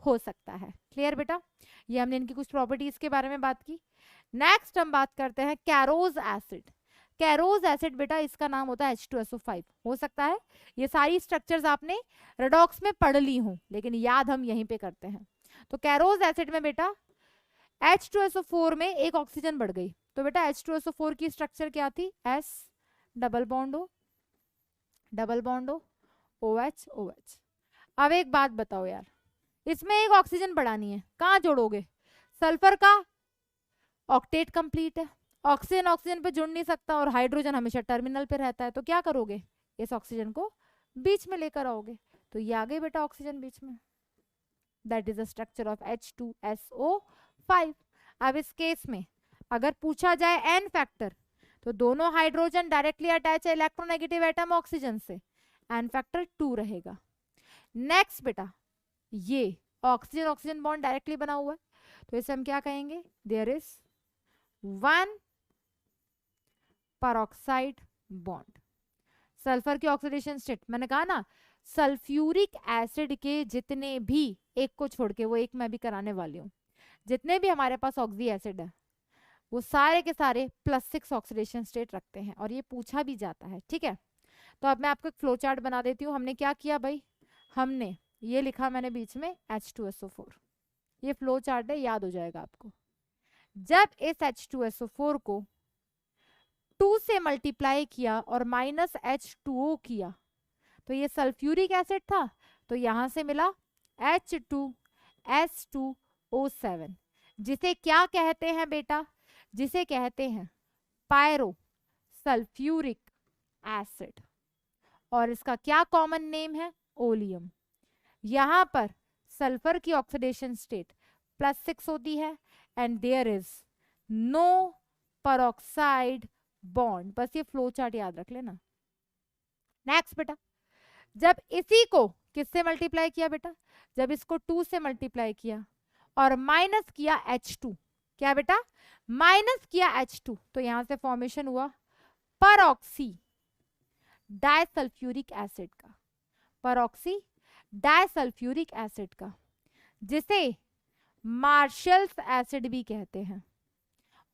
हो सकता है। क्लियर बेटा? ये हमने इनकी कुछ प्रॉपर्टीज के बारे में बात की। नेक्स्ट हम बात करते हैं कैरोज एसिड। कैरोज एसिड बेटा इसका नाम होता है H2SO5। हो सकता है ये सारी स्ट्रक्चर्स आपने रेडॉक्स में पढ़ ली हो, लेकिन याद हम यहीं पे करते हैं। तो कैरोज एसिड में बेटा H2SO4 में एक ऑक्सीजन बढ़ गई, तो बेटा H2SO4 की स्ट्रक्चर क्या थी? S double bond O, double bond O, OH OH। अब एक बात बताओ यार, इसमें एक ऑक्सीजन बढ़ानी है, कहाँ जोड़ोगे? सल्फर का ऑक्टेट कंप्लीट है, ऑक्सीजन ऑक्सीजन पे जुड़ नहीं सकता और हाइड्रोजन हमेशा टर्मिनल पे रहता है, तो क्या करोगे? इस ऑक्सीजन को बीच में लेकर आओगे, तो ये आ गई बेटा ऑक्सीजन बीच में। That is the structure of H2SO5। अब इस केस में अगर पूछा जाए एन फैक्टर, तो दोनों हाइड्रोजन डायरेक्टली अटैच है इलेक्ट्रोनेगेटिव एटम ऑक्सीजन से, एन फैक्टर 2 रहेगा। नेक्स्ट बेटा, ये ऑक्सीजन ऑक्सीजन बॉन्ड डायरेक्टली बना हुआ है, तो इसे हम क्या कहेंगे? There is 1 peroxide bond. Sulphur की ऑक्सीडेशन स्टेट मैंने कहा ना, सल्फ्यूरिक एसिड के जितने भी, एक को छोड़ के, वो एक मैं भी कराने वाली हूँ, जितने भी हमारे पास ऑक्सी एसिड है वो सारे के सारे +6 ऑक्सीडेशन स्टेट रखते हैं, और ये पूछा भी जाता है। ठीक है, तो अब मैं आपको एक फ्लो चार्ट बना देती हूँ। हमने क्या किया भाई, हमने ये लिखा मैंने बीच में H2SO4, ये फ्लो चार्ट है, याद हो जाएगा आपको। जब इस H2SO4 को 2 से मल्टीप्लाई किया और -H2O किया तो ये सल्फ्यूरिक एसिड था, तो यहां से मिला H2S2O7, जिसे क्या कहते हैं बेटा, जिसे कहते हैं पायरो सल्फ्यूरिक एसिड, और इसका क्या कॉमन नेम है, ओलियम। यहां पर सल्फर की ऑक्सीडेशन स्टेट +6 होती है and there is no peroxide bond. बस ये फ्लो चार्ट याद रख लेना। नेक्स्ट बेटा, जब इसी को किससे मल्टीप्लाई किया बेटा, जब इसको 2 से मल्टीप्लाई किया और माइनस किया H2, क्या बेटा, माइनस किया H2, तो यहां से फॉर्मेशन हुआ परऑक्सी डाइसल्फ्यूरिक एसिड का, परऑक्सी डाइसल्फ्यूरिक एसिड का, जिसे मार्शल्स एसिड भी कहते हैं,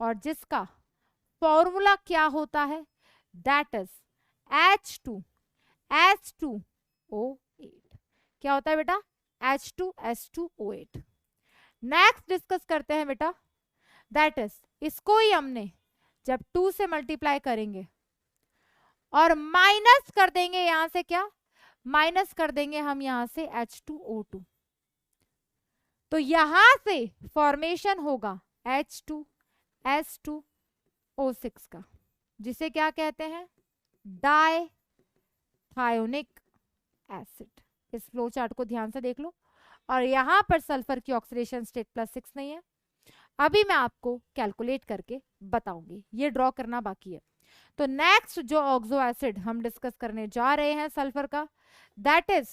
और जिसका फॉर्मूला क्या होता है, दैट इज H2S2O8। क्या होता है बेटा, H2S2O8। नेक्स्ट डिस्कस करते हैं बेटा, दैट इज इसको ही हमने जब 2 से मल्टीप्लाई करेंगे और माइनस कर देंगे, यहां से क्या, माइनस कर देंगे हम यहां से H2O2, तो यहां से फॉर्मेशन होगा H2S2O6 का, जिसे क्या कहते हैं, डाइथायोनिक एसिड। इस फ्लो चार्ट को ध्यान से देख लो, और यहां पर सल्फर की ऑक्सीडेशन स्टेट +6 नहीं है। अभी मैं आपको कैलकुलेट करके बताऊंगी, ये ड्रॉ करना बाकी है। तो नेक्स्ट जो ऑक्सो एसिड हम डिस्कस करने जा रहे हैं सल्फर का, दैट इज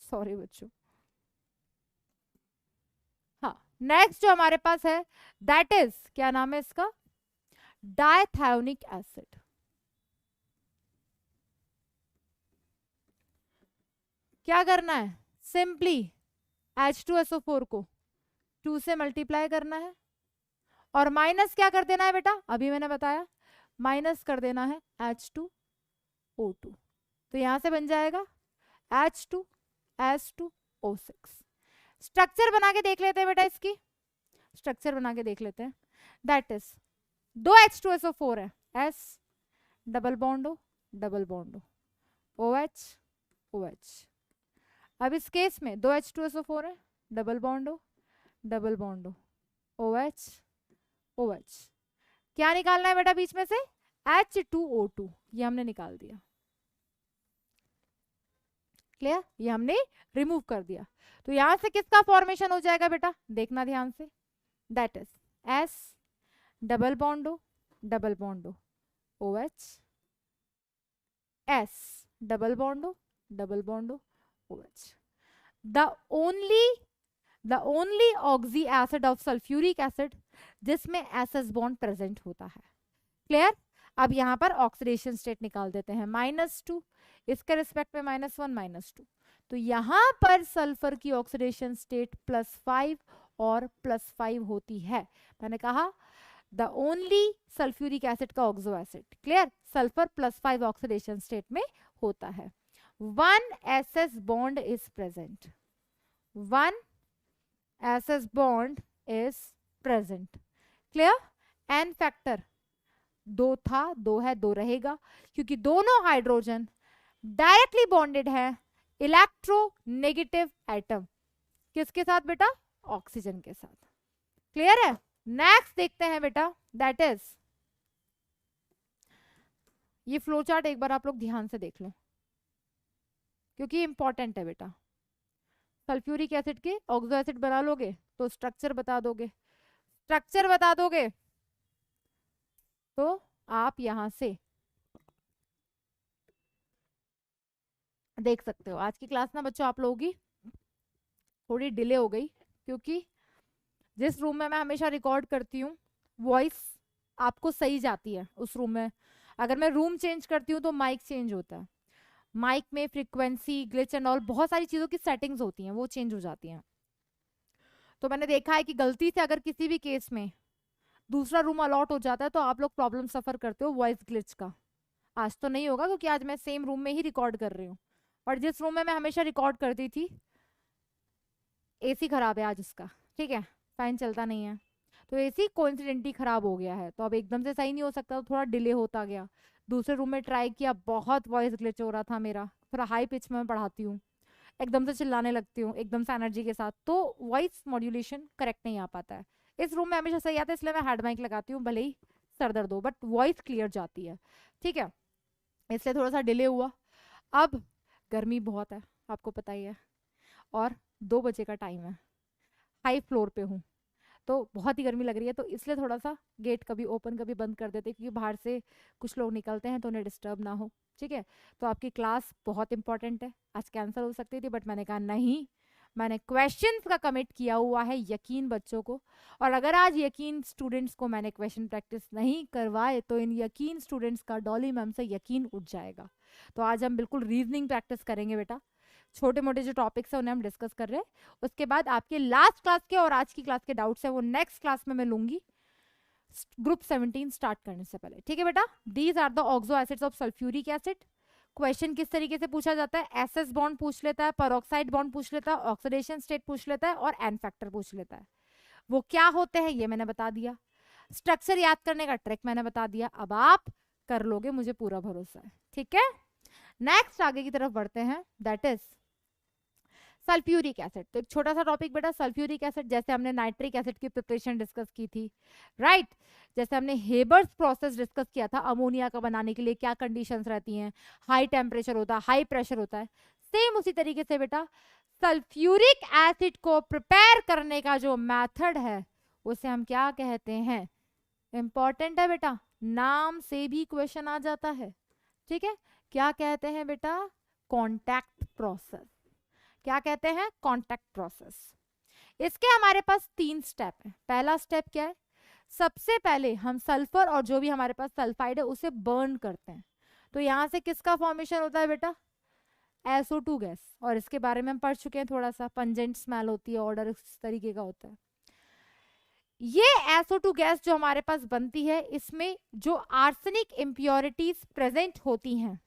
सॉरी बच्चों, हाँ, नेक्स्ट जो हमारे पास है दैट इज, क्या नाम है इसका, डाइथायोनिक एसिड। क्या करना है, सिंपली H2SO4 को 2 से मल्टीप्लाई करना है और माइनस क्या कर देना है बेटा, अभी मैंने बताया, माइनस कर देना है H2O2, तो यहां से बन जाएगा H2S2O6। स्ट्रक्चर बना के देख लेते हैं बेटा, इसकी स्ट्रक्चर बना के देख लेते हैं। दैट इज 2 H2SO4 है, S double bond O double bond O, OH OH। अब इस केस में 2 H2SO4 है, double bond O double bond O, OH OH। क्या निकालना है बेटा बीच में से, H2O2, ये हमने निकाल दिया। क्लियर, ये हमने रिमूव कर दिया। तो यहां से किसका फॉर्मेशन हो जाएगा बेटा, देखना ध्यान से, that is S double bond O double bond O, OH, S double bond O double bond O, OH। the only oxy acid of sulphuric acid जिसमें SS बॉन्ड प्रेजेंट होता है। क्लियर, अब यहां पर ऑक्सीडेशन स्टेट निकाल देते हैं, -2, इसके रिस्पेक्ट में -1 -2, तो यहां पर सल्फर की ऑक्सीडेशन स्टेट +5 और +5 होती है। मैंने कहा द ओनली सल्फ्यूरिक एसिड का oxo acid, clear, sulphur +5 oxidation state में होता है। 1 SS bond is present, 1 SS bond is present. Clear, n factor 2 था, 2 है, 2 रहेगा, क्योंकि दोनों हाइड्रोजन डायरेक्टली बॉन्डेड है इलेक्ट्रोनेगेटिव एटम, किसके साथ बेटा, ऑक्सीजन के साथ। क्लियर है, नेक्स्ट देखते हैं बेटा, दैट इज, ये फ्लो चार्ट एक बार आप लोग ध्यान से देख लो क्योंकि इंपॉर्टेंट है बेटा। सल्फ्यूरिक एसिड के ऑक्सो एसिड बना लोगे तो स्ट्रक्चर बता दोगे, स्ट्रक्चर बता दोगे तो आप यहां से देख सकते हो। आज की क्लास ना बच्चों आप लोगों की थोड़ी डिले हो गई क्योंकि जिस रूम में मैं हमेशा रिकॉर्ड करती हूँ वॉइस आपको सही जाती है उस रूम में। अगर मैं रूम चेंज करती हूँ तो माइक चेंज होता है, माइक में फ्रीक्वेंसी ग्लिच एंड ऑल बहुत सारी चीज़ों की सेटिंग्स होती हैं वो चेंज हो जाती हैं। तो मैंने देखा है कि गलती से अगर किसी भी केस में दूसरा रूम अलॉट हो जाता है तो आप लोग प्रॉब्लम सफर करते हो वॉइस ग्लिच का। आज तो नहीं होगा क्योंकि आज मैं सेम रूम में ही रिकॉर्ड कर रही हूँ, और जिस रूम में मैं हमेशा रिकॉर्ड करती थी एसी खराब है आज उसका, ठीक है, फैन चलता नहीं है, तो एसी कोइंसिडेंटली खराब हो गया है, तो अब एकदम से सही नहीं हो सकता, तो थोड़ा डिले होता गया। दूसरे रूम में ट्राई किया, बहुत वॉइस ग्लिच हो रहा था मेरा, थोड़ा हाई पिच में पढ़ाती हूँ, एकदम से चिल्लाने लगती हूँ एकदम से एनर्जी के साथ, तो वॉइस मॉड्यूलेशन करेक्ट नहीं आ पाता है। इस रूम में हमेशा सही आता है इसलिए मैं हेड माइक लगाती हूँ, भले ही सर दर्द हो बट वॉइस क्लियर जाती है, ठीक है, इसलिए थोड़ा सा डिले हुआ। अब गर्मी बहुत है आपको पता ही है, और 2 बजे का टाइम है, हाई फ्लोर पे हूँ, तो बहुत ही गर्मी लग रही है, तो इसलिए थोड़ा सा गेट कभी ओपन कभी बंद कर देते हैं, क्योंकि बाहर से कुछ लोग निकलते हैं तो उन्हें डिस्टर्ब ना हो, ठीक है। तो आपकी क्लास बहुत इंपॉर्टेंट है, आज कैंसिल हो सकती थी बट मैंने कहा नहीं, मैंने क्वेश्चंस का कमिट किया हुआ है यकीन बच्चों को, और अगर आज यकीन स्टूडेंट्स को मैंने क्वेश्चन प्रैक्टिस नहीं करवाए तो इन यकीन स्टूडेंट्स का डॉली मैम से यकीन उठ जाएगा। तो आज हम बिल्कुल रीजनिंग प्रैक्टिस करेंगे बेटा, छोटे मोटे जो टॉपिक्स है उन्हें हम डिस्कस कर रहे हैं, उसके बाद आपके लास्ट क्लास के और आज की क्लास के डाउट्स है वो नेक्स्ट क्लास में मैं लूंगी ग्रुप 17 स्टार्ट करने से पहले, ठीक है बेटा। These are the oxo acids of sulphuric acid. Question किस तरीके से पूछा जाता है, एसएस बॉन्ड पूछ लेता है, पेरोक्साइड बॉन्ड पूछ लेता है, ऑक्सीडेशन स्टेट पूछ लेता है, और एन फैक्टर पूछ लेता है। वो क्या होते हैं ये मैंने बता दिया, स्ट्रक्चर याद करने का ट्रिक मैंने बता दिया, अब आप कर लोगे मुझे पूरा भरोसा है, ठीक है। नेक्स्ट आगे की तरफ बढ़ते हैं, दैट इज सल्फ्यूरिक एसिड। तो एक छोटा सा टॉपिक बेटा, सल्फ्यूरिक एसिड, जैसे हमने नाइट्रिक एसिड की प्रिपरेशन डिस्कस की थी, राइट, जैसे हमने हेबर्स प्रोसेस डिस्कस किया था अमोनिया का बनाने के लिए क्या कंडीशंस रहती हैं, हाई टेम्परेचर होता है, हाई प्रेशर होता है, सेम उसी तरीके से बेटा सल्फ्यूरिक एसिड को प्रिपेयर करने का जो मेथड है उसे हम क्या कहते हैं, इंपॉर्टेंट है बेटा, नाम से भी क्वेश्चन आ जाता है, ठीक है, क्या कहते हैं बेटा, कॉन्टैक्ट प्रोसेस। क्या कहते हैं, कॉन्टैक्ट प्रोसेस। इसके हमारे पास 3 स्टेप है। पहला स्टेप क्या है, सबसे पहले हम सल्फर और जो भी हमारे पास सल्फाइड है उसे बर्न करते हैं, तो यहां से किसका फॉर्मेशन होता है बेटा, SO2 गैस, और इसके बारे में हम पढ़ चुके हैं थोड़ा सा, पंजेंट स्मेल होती है, ऑर्डर इस तरीके का होता है। ये SO2 गैस जो हमारे पास बनती है, इसमें जो आर्सेनिक इम्प्योरिटीज प्रेजेंट होती हैं,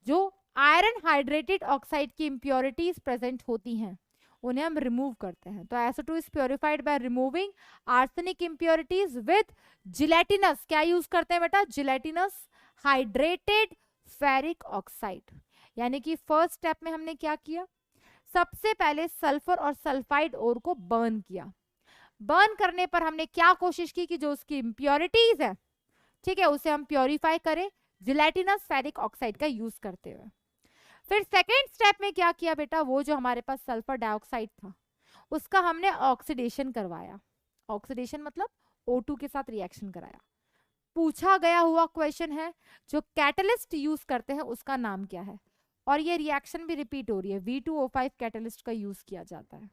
जो आयरन हाइड्रेटेड ऑक्साइड की इम्प्योरिटीज प्रेजेंट होती हैं, उन्हें हम रिमूव करते हैं। तो SO2 is purified by removing arsenic impurities with gelatinous, क्या यूज करते हैं बेटा, जिलेटिनस हाइड्रेटेड फेरिक ऑक्साइड। यानी कि फर्स्ट स्टेप में हमने क्या किया, सबसे पहले सल्फर और सल्फाइड ओर को बर्न किया, बर्न करने पर हमने क्या कोशिश की कि जो उसकी इम्प्योरिटीज है, ठीक है, उसे हम प्योरीफाई करें जिलेटिनस फेरिक ऑक्साइड का यूज करते हुए। फिर सेकेंड स्टेप में क्या किया बेटा, वो जो हमारे पास सल्फर डाइऑक्साइड था उसका हमने ऑक्सीडेशन करवाया, ऑक्सीडेशन मतलब O2 के साथ रिएक्शन कराया। पूछा गया हुआ क्वेश्चन है, जो कैटलिस्ट यूज करते हैं उसका नाम क्या है, और ये रिएक्शन भी रिपीट हो रही है, V2O5 कैटलिस्ट का यूज किया जाता है।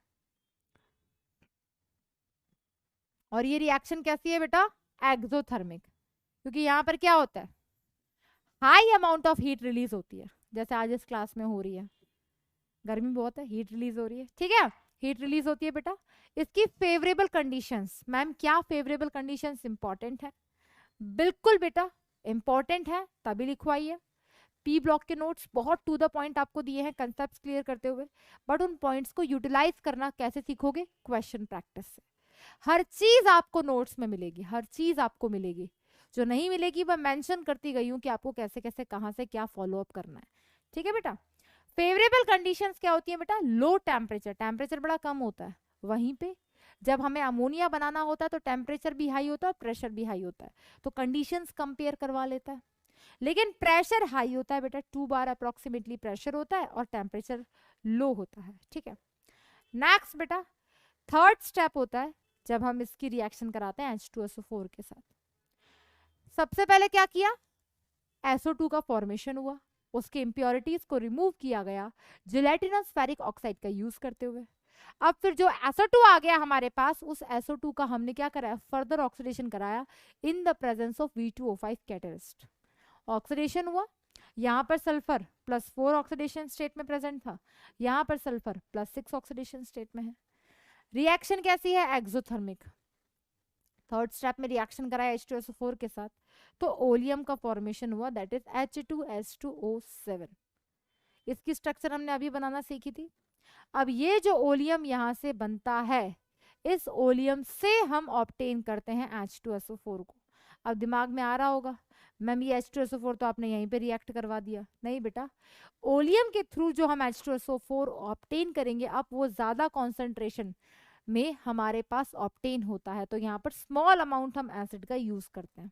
और ये रिएक्शन कैसी है बेटा, एक्सोथर्मिक, क्योंकि यहाँ पर क्या होता है, high amount of heat release होती है, जैसे आज इस क्लास में हो रही है, गर्मी बहुत है, हीट रिलीज हो रही है, ठीक है, हीट रिलीज होती है बेटा। इसकी फेवरेबल कंडीशंस, मैम क्या फेवरेबल कंडीशंस इंपॉर्टेंट है, बिल्कुल बेटा इंपॉर्टेंट है, तभी लिखवाइए। पी ब्लॉक के नोट्स बहुत टू द पॉइंट आपको दिए हैं कंसेप्ट क्लियर करते हुए, बट उन पॉइंट्स को यूटिलाइज करना कैसे सीखोगे, क्वेश्चन प्रैक्टिस से। हर चीज आपको नोट्स में मिलेगी, हर चीज आपको मिलेगी, जो नहीं मिलेगी वह मेंशन करती गई हूं कि आपको कैसे कैसे कहां से क्या फॉलो अप करना है, ठीक है बेटा। फेवरेबल कंडीशंस क्या होती है बेटा, लो टेम्परेचर, टेम्परेचर बड़ा कम होता है, वहीं पे जब हमें अमोनिया बनाना होता है तो टेम्परेचर भी हाई होता है और प्रेशर भी हाई होता है, तो कंडीशंस कंपेयर करवा लेता है। लेकिन प्रेशर हाई होता है बेटा, 2 बार अप्रोक्सीमेटली प्रेशर होता है और टेम्परेचर लो होता है, ठीक है। नेक्स्ट बेटा थर्ड स्टेप होता है जब हम इसकी रिएक्शन कराते हैं H2SO4 के साथ। सबसे पहले क्या किया, SO2 का फॉर्मेशन हुआ, उसके इम्प्योरिटीज को रिमूव किया गया जिलेटिनस फेरिक ऑक्साइड का यूज करते हुए। अब फिर जो SO2 आ गया हमारे पास, उस SO2 का हमने क्या कराया, फर्दर ऑक्सीडेशन कराया in the presence of V2O5 catalyst. Oxidation हुआ, यहाँ पर सल्फर +4 ऑक्सीडेशन स्टेट में प्रेजेंट था, यहाँ पर सल्फर +6 ऑक्सीडेशन स्टेट में है। रिएक्शन कैसी है, एक्सोथर्मिक। थर्ड स्टेप में रिएक्शन कराया H2SO4 के साथ, तो ओलियम का फॉर्मेशन हुआ, दैट इज H2S2O7। इसकी स्ट्रक्चर हमने अभी बनाना सीखी थी। अब ये जो ओलियम यहाँ से बनता है, इस ओलियम से हम ऑब्टेन करते हैं H2SO4 को। अब दिमाग में आ रहा होगा, मैम ये H2SO4 तो आपने यहीं पे रिएक्ट करवा दिया। नहीं बेटा, ओलियम के थ्रू जो हम H2SO4 ऑब्टेन करेंगे, अब वो ज्यादा कॉन्सेंट्रेशन में हमारे पास ऑब्टेन होता है, तो यहाँ पर स्मॉल अमाउंट हम एसिड का यूज करते हैं।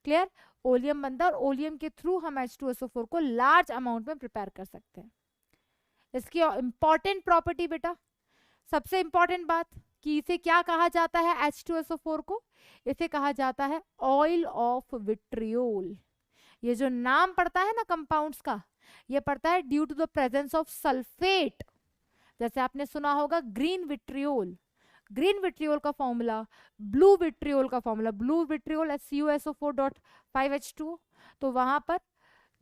क्लियर, ओलियम बनता है और ओलियम के थ्रू हम H2SO4 को लार्ज अमाउंट में प्रिपेयर कर सकते हैं। इसकी इंपॉर्टेंट प्रॉपर्टी बेटा, सबसे इंपॉर्टेंट बात कि इसे क्या कहा जाता है, H2SO4 को इसे कहा जाता है ऑयल ऑफ विट्रियोल। ये जो नाम पड़ता है ना कंपाउंड्स का, ये पड़ता है due to the presence of sulphate. जैसे आपने सुना होगा ग्रीन विट्रियोल, ग्रीन विट्रियोल का फॉर्मूला, ब्लू विट्रियोल का फॉर्मूला, ब्लू विट्रियोल CuSO4.5H2O। तो वहां पर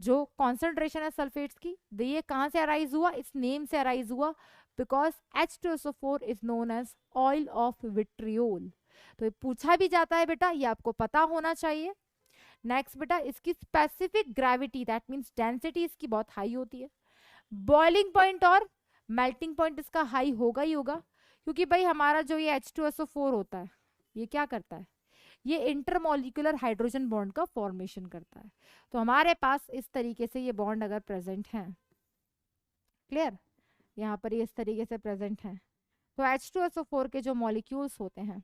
जो कॉन्सेंट्रेशन है सल्फेट्स की, ये कहां से अराइज हुआ, इस नेम से अराइज हुआ, because H2SO4 is known as oil of vitriol. तो ये पूछा भी जाता है बेटा, ये आपको पता होना चाहिए। नेक्स्ट बेटा, इसकी specific gravity, that means density इसकी बहुत हाई होती है। बॉइलिंग पॉइंट और मेल्टिंग पॉइंट इसका हाई होगा ही होगा, क्योंकि भाई हमारा जो ये H2SO4 होता है, ये क्या करता है, ये इंटरमॉलिक्यूलर हाइड्रोजन बॉन्ड का फॉर्मेशन करता है। तो हमारे पास इस तरीके से ये बॉन्ड अगर प्रेजेंट है, क्लियर, यहाँ पर ये इस तरीके से प्रेजेंट है, तो H2SO4 के जो मॉलिक्यूल्स होते हैं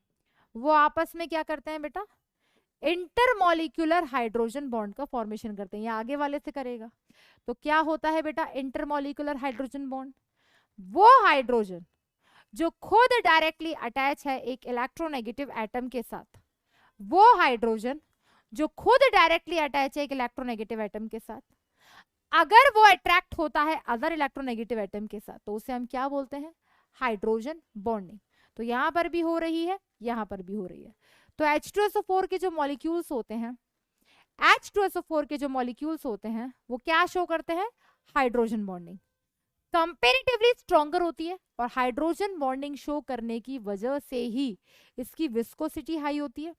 वो आपस में क्या करते हैं बेटा, इंटरमॉलिक्यूलर हाइड्रोजन बॉन्ड का फॉर्मेशन करते हैं। ये आगे वाले से करेगा, तो क्या होता है बेटा, इंटरमॉलिक्यूलर हाइड्रोजन बॉन्ड, वो हाइड्रोजन जो खुद डायरेक्टली अटैच है एक इलेक्ट्रोनेगेटिव एटम के साथ, वो हाइड्रोजन जो खुद डायरेक्टली अटैच है एक इलेक्ट्रोनेगेटिव एटम के साथ, अगर वो अट्रैक्ट होता है अदर इलेक्ट्रोनेगेटिव एटम के साथ, तो उसे हम क्या बोलते हैं, हाइड्रोजन बॉन्डिंग। तो यहां पर भी हो रही है, यहां पर भी हो रही है। तो H2SO4 के जो मॉलिक्यूल्स होते हैं, H2SO4 के जो मॉलिक्यूल्स होते हैं वो क्या शो करते हैं, हाइड्रोजन बॉन्डिंग कंपैरेटिवली स्ट्रॉन्गर होती है, और हाइड्रोजन बॉन्डिंग शो करने की वजह से ही इसकी विस्कोसिटी हाई होती है,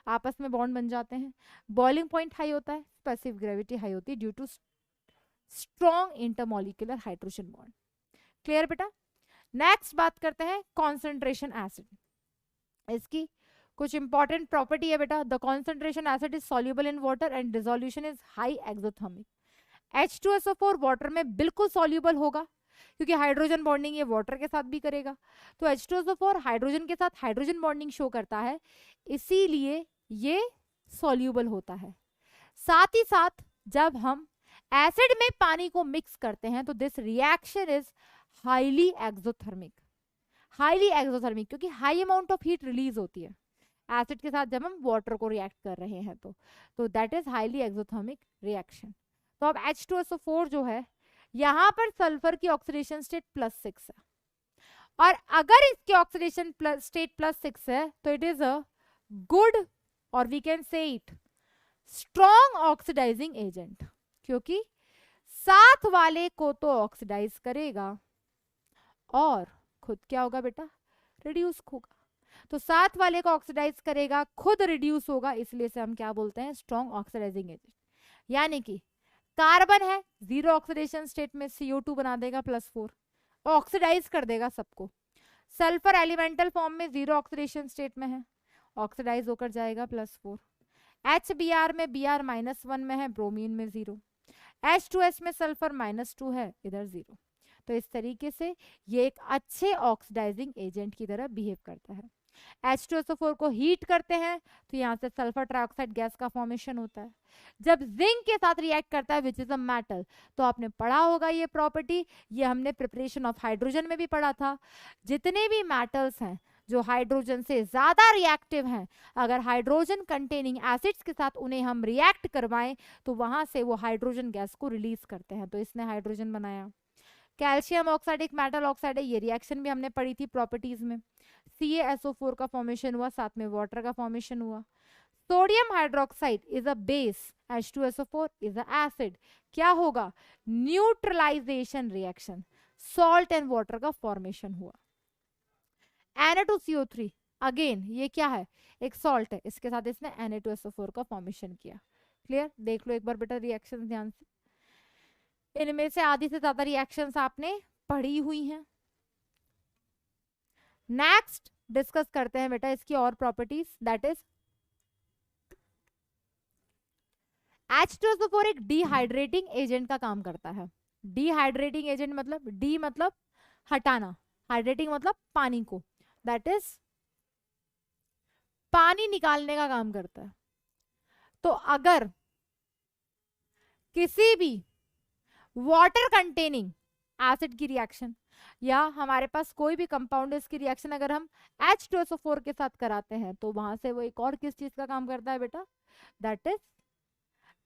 आपस में बॉन्ड बन जाते हैं, बॉइलिंग पॉइंट हाई होता है, स्पेसिफिक ग्रेविटी हाई होती है due to strong intermolecular hydrogen bond. Clear बेटा। नेक्स्ट बात करते हैं कॉन्सेंट्रेशन एसिड। इसकी कुछ इंपॉर्टेंट प्रॉपर्टी है बेटा, the concentration acid is soluble in water and dissolution is high exothermic. H2SO4 water में बिल्कुल सॉल्युबल होगा, क्योंकि हाइड्रोजन बॉन्डिंग ये वाटर के साथ भी करेगा, तो H2SO4 हाइड्रोजन के साथ हाइड्रोजन बॉन्डिंग शो करता है, इसीलिए ये सॉल्युबल होता है। साथ ही साथ जब हम एसिड में पानी को मिक्स करते हैं, तो this reaction is highly exothermic, highly exothermic, क्योंकि high amount of heat release होती है एसिड के साथ जब हम वाटर को रिएक्ट कर रहे हैं, तो that is highly exothermic reaction. तो अब H2SO4 जो है, यहां पर सल्फर की ऑक्सीडेशन स्टेट +6 है, और अगर इसकी ऑक्सीडेशन स्टेट +6 है, तो इट इज अ गुड, और we can say it strong oxidising agent, क्योंकि साथ वाले को तो ऑक्सीडाइज करेगा और खुद क्या होगा बेटा, रिड्यूस होगा। तो साथ वाले को ऑक्सीडाइज करेगा, खुद रिड्यूस होगा, इसलिए से हम क्या बोलते हैं, स्ट्रॉन्ग ऑक्सीडाइजिंग एजेंट। यानी कि कार्बन है, 0 ऑक्सीडेशन स्टेट में CO2 बना देगा +4, ऑक्सीडाइज कर देगा सबको। सल्फर एलिमेंटल फॉर्म में 0 ऑक्सीडेशन स्टेट में है, ऑक्सीडाइज होकर जाएगा +4। HBr में Br -1 में है, ब्रोमीन में 0, H2S में सल्फर -2 है, इधर 0। तो इस तरीके से ये एक अच्छे ऑक्सीडाइजिंग एजेंट की तरह बिहेव करता है। H2SO4 को हीट करते हैं तो यहाँ से सल्फर ट्राइऑक्साइड गैस का फॉर्मेशन होता है। जब जिंक के साथ रिएक्ट करता है विच इज अ मेटल, तो आपने पढ़ा होगा ये प्रॉपर्टी, ये हमने प्रिपरेशन ऑफ हाइड्रोजन में भी पढ़ा था। जितने भी मेटल्स हैं जो हाइड्रोजन से ज्यादा रिएक्टिव हैं, अगर हाइड्रोजन कंटेनिंग एसिड्स के साथ उन्हें हम रिएक्ट करवाएं तो वहां से वो हाइड्रोजन गैस को रिलीज करते हैं। तो इसने हाइड्रोजन बनाया। कैल्शियम ऑक्साइड एक मेटल ऑक्साइड है, ये रिएक्शन भी हमने पढ़ी थी प्रॉपर्टीज में। CaSO4 का फॉर्मेशन हुआ, साथ में वाटर का फॉर्मेशन हुआ। Sodium hydroxide is a base, H2SO4 is a acid, क्या होगा, neutralisation reaction, salt and water का फॉर्मेशन हुआ। Na2CO3 अगेन ये क्या है, एक सॉल्ट है, इसके साथ इसने Na2SO4 का फॉर्मेशन किया। क्लियर, देख लो एक बार बेटा रिएक्शंस ध्यान से, इनमें से आधी से ज्यादा रिएक्शंस आपने पढ़ी हुई हैं। नेक्स्ट डिस्कस करते हैं बेटा इसकी और प्रॉपर्टीज, दैट इज H2SO4 एक डिहाइड्रेटिंग एजेंट का काम करता है। डिहाइड्रेटिंग एजेंट मतलब डी मतलब हटाना, हाइड्रेटिंग मतलब पानी को, दैट इज पानी निकालने का काम करता है। तो अगर किसी भी वाटर कंटेनिंग एसिड की रिएक्शन या हमारे पास कोई भी कंपाउंड इसकी रिएक्शन अगर हम H2SO4 के साथ कराते हैं तो वहां से वो एक और किस चीज का काम करता है बेटा, that is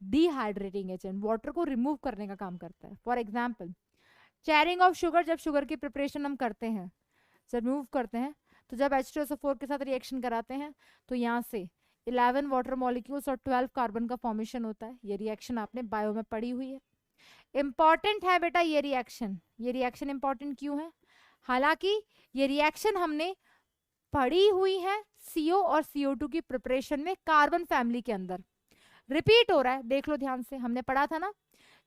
dehydrating agent, water को रिमूव करने का काम करता है। For example charring of sugar, जब शुगर की प्रिपरेशन हम करते हैं, जब रिमूव करते हैं, तो जब H2SO4 के साथ रिएक्शन कराते हैं तो यहाँ से 11 वाटर मॉलिक्यूल्स और 12 कार्बन का फॉर्मेशन होता है। ये रिएक्शन आपने बायो में पढ़ी हुई है, इंपॉर्टेंट है बेटा ये रिएक्शन। ये रिएक्शन इंपॉर्टेंट क्यों है, हालांकि ये रिएक्शन हमने पढ़ी हुई है CO और CO2 की प्रिपरेशन में कार्बन फैमिली के अंदर, रिपीट हो रहा है, देख लो ध्यान से। हमने पढ़ा था ना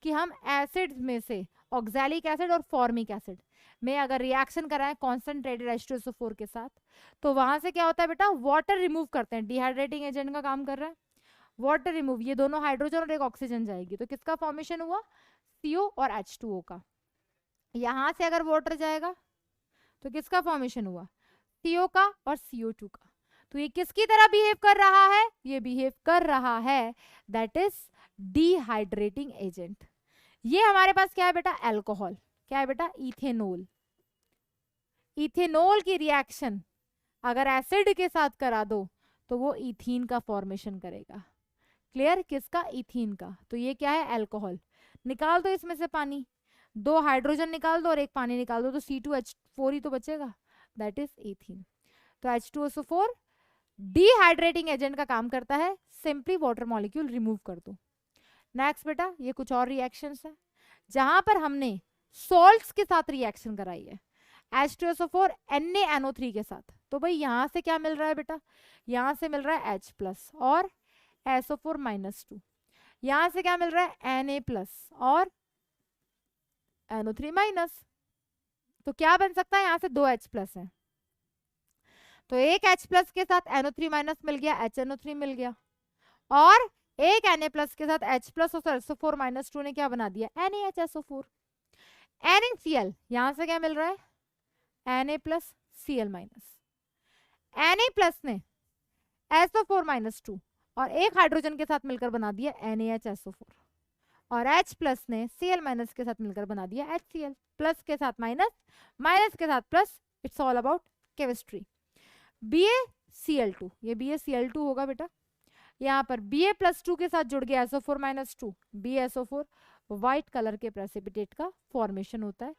कि हम एसिड्स में से ऑक्सैलिक एसिड और फॉर्मिक एसिड में अगर रिएक्शन कराएं कॉन्सेंट्रेटेड H2SO4 के साथ, तो वहां से क्या होता है बेटा, वाटर रिमूव करते हैं, डिहाइड्रेटिंग एजेंट का काम कर रहा है वाटर रिमूव। ये दोनों हाइड्रोजन और एक ऑक्सीजन जाएगी, तो किसका फॉर्मेशन हुआ, CO और H2O का। यहां से अगर वाटर जाएगा तो किसका फॉर्मेशन हुआ, CO का और CO2 का। तो ये किसकी तरह बिहेव कर रहा है, ये बिहेव कर रहा है दैट इज डिहाइड्रेटिंग एजेंट। ये हमारे पास क्या है बेटा, अल्कोहल, क्या है बेटा, इथेनॉल। इथेनॉल की रिएक्शन अगर एसिड के साथ करा दो तो वो इथीन का फॉर्मेशन करेगा। क्लियर, किसका, इथीन का। तो ये क्या है, अल्कोहल। निकाल दो इसमें से पानी, 2 हाइड्रोजन निकाल दो और 1 पानी निकाल दो, तो C2H4 ही तो बचेगा, दैट इज इथीन। तो H2SO4 डिहाइड्रेटिंग एजेंट का काम करता है, सिंपली वाटर मॉलिक्यूल रिमूव कर दो। नेक्स्ट बेटा ये कुछ और रिएक्शंस है जहां पर हमने सॉल्ट्स के साथ रिएक्शन कराई है, H2SO4 NaNO3 के साथ। तो भाई यहां से क्या मिल रहा है बेटा, यहां से मिल रहा है H+ और SO4-2, यहां से क्या मिल रहा है, Na+ और NO3-। तो क्या बन सकता है, यहां से 2 H+ है, तो एक H+ के साथ NO3- मिल गया, HNO3 मिल गया, और एक Na+ के साथ H+ और SO4-2 ने क्या बना दिया, NaHSO4। NaCl यहां से क्या मिल रहा है, Na+ Cl-। Na+ ने SO4-2 और एक हाइड्रोजन के साथ मिलकर बना दिया NaHSO4, और H+ ने Cl- के साथ मिलकर बना दिया HCl, प्लस के साथ माइनस, माइनस के साथ plus, it's all about chemistry. BaCl2, ये BaCl2 होगा बेटा, यहाँ पर Ba+2 के साथ जुड़ गया SO4-2, BaSO4, व्हाइट कलर के प्रेसिपिटेट का फॉर्मेशन होता है।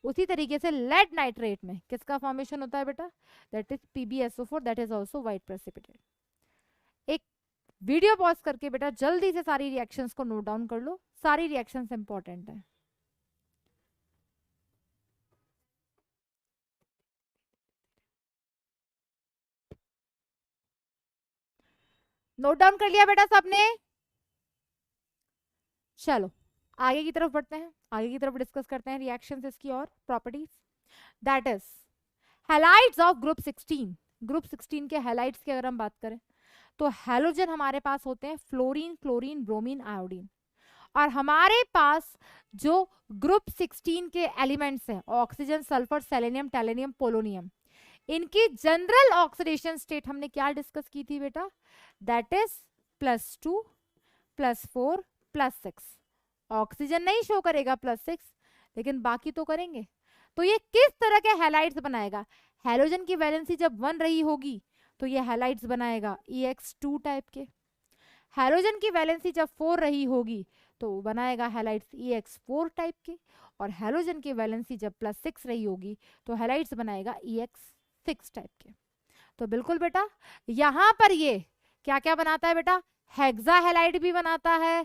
उसी तरीके से लेड नाइट्रेट में किसका फॉर्मेशन होता है बेटा, that is PbSO4, that is also white precipitate. एक वीडियो पॉज करके बेटा जल्दी से सारी रिएक्शंस को नोट डाउन कर लो, सारी रिएक्शंस इंपॉर्टेंट है। नोट डाउन कर लिया बेटा सबने, चलो आगे की तरफ बढ़ते हैं, आगे की तरफ डिस्कस करते हैं रिएक्शंस इसकी और properties, that is halides of group 16। Group 16 के हैलाइड्स की अगर हम बात करें तो हैलोजन हमारे पास होते हैं फ्लोरीन, क्लोरीन, ब्रोमीन, आयोडीन, और हमारे पास जो ग्रुप 16 के एलिमेंट्स हैं ऑक्सीजन, सल्फर, सेलेनियम, टैलेनियम, पोलोनियम, इनकी जनरल ऑक्सीडेशन स्टेट हमने क्या डिस्कस की थी बेटा, दैट इज +2, +4, +6। ऑक्सीजन नहीं शो करेगा +6, लेकिन बाकी तो करेंगे। तो ये किस तरह के हैलाइड्स बनाएगा, हैलोजन की वैलेंसी जब 1 रही होगी तो ये हैलाइड्स बनाएगा EX2 टाइप के, हैलोजन की वैलेंसी जब 4 रही होगी तो बनाएगा हैलाइड्स EX4 टाइप के, और हैलोजन की वैलेंसी जब +6 रही होगी तो हैलाइड्स बनाएगा EX6 टाइप के। तो बिल्कुल बेटा यहां पर ये क्या क्या बनाता है बेटा, हेक्सा हैलाइड भी बनाता है,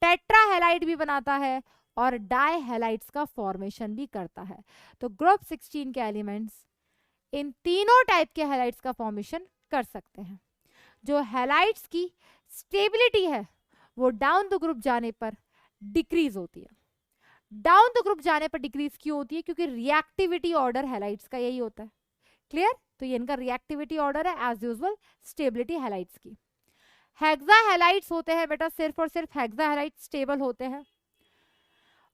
टेट्रा हैलाइड भी बनाता है और डाई हैलाइड्स का फॉर्मेशन भी करता है। तो ग्रुप 16 के एलिमेंट्स इन तीनों टाइप के हैलाइड्स का फॉर्मेशन कर सकते हैं। जो हैलाइड्स की स्टेबिलिटी है वो डाउन द ग्रुप जाने पर डिक्रीज होती है। डाउन द ग्रुप जाने पर डिक्रीज क्यों होती है, क्योंकि रिएक्टिविटी ऑर्डर हैलाइड्स का यही होता है। क्लियर, तो ये इनका रिएक्टिविटी ऑर्डर है एज यूजुअल स्टेबिलिटी हैलाइड्स की। हेक्सा हैलाइड्स होते हैं बेटा सिर्फ और सिर्फ हेक्सा हैलाइड्स स्टेबल होते हैं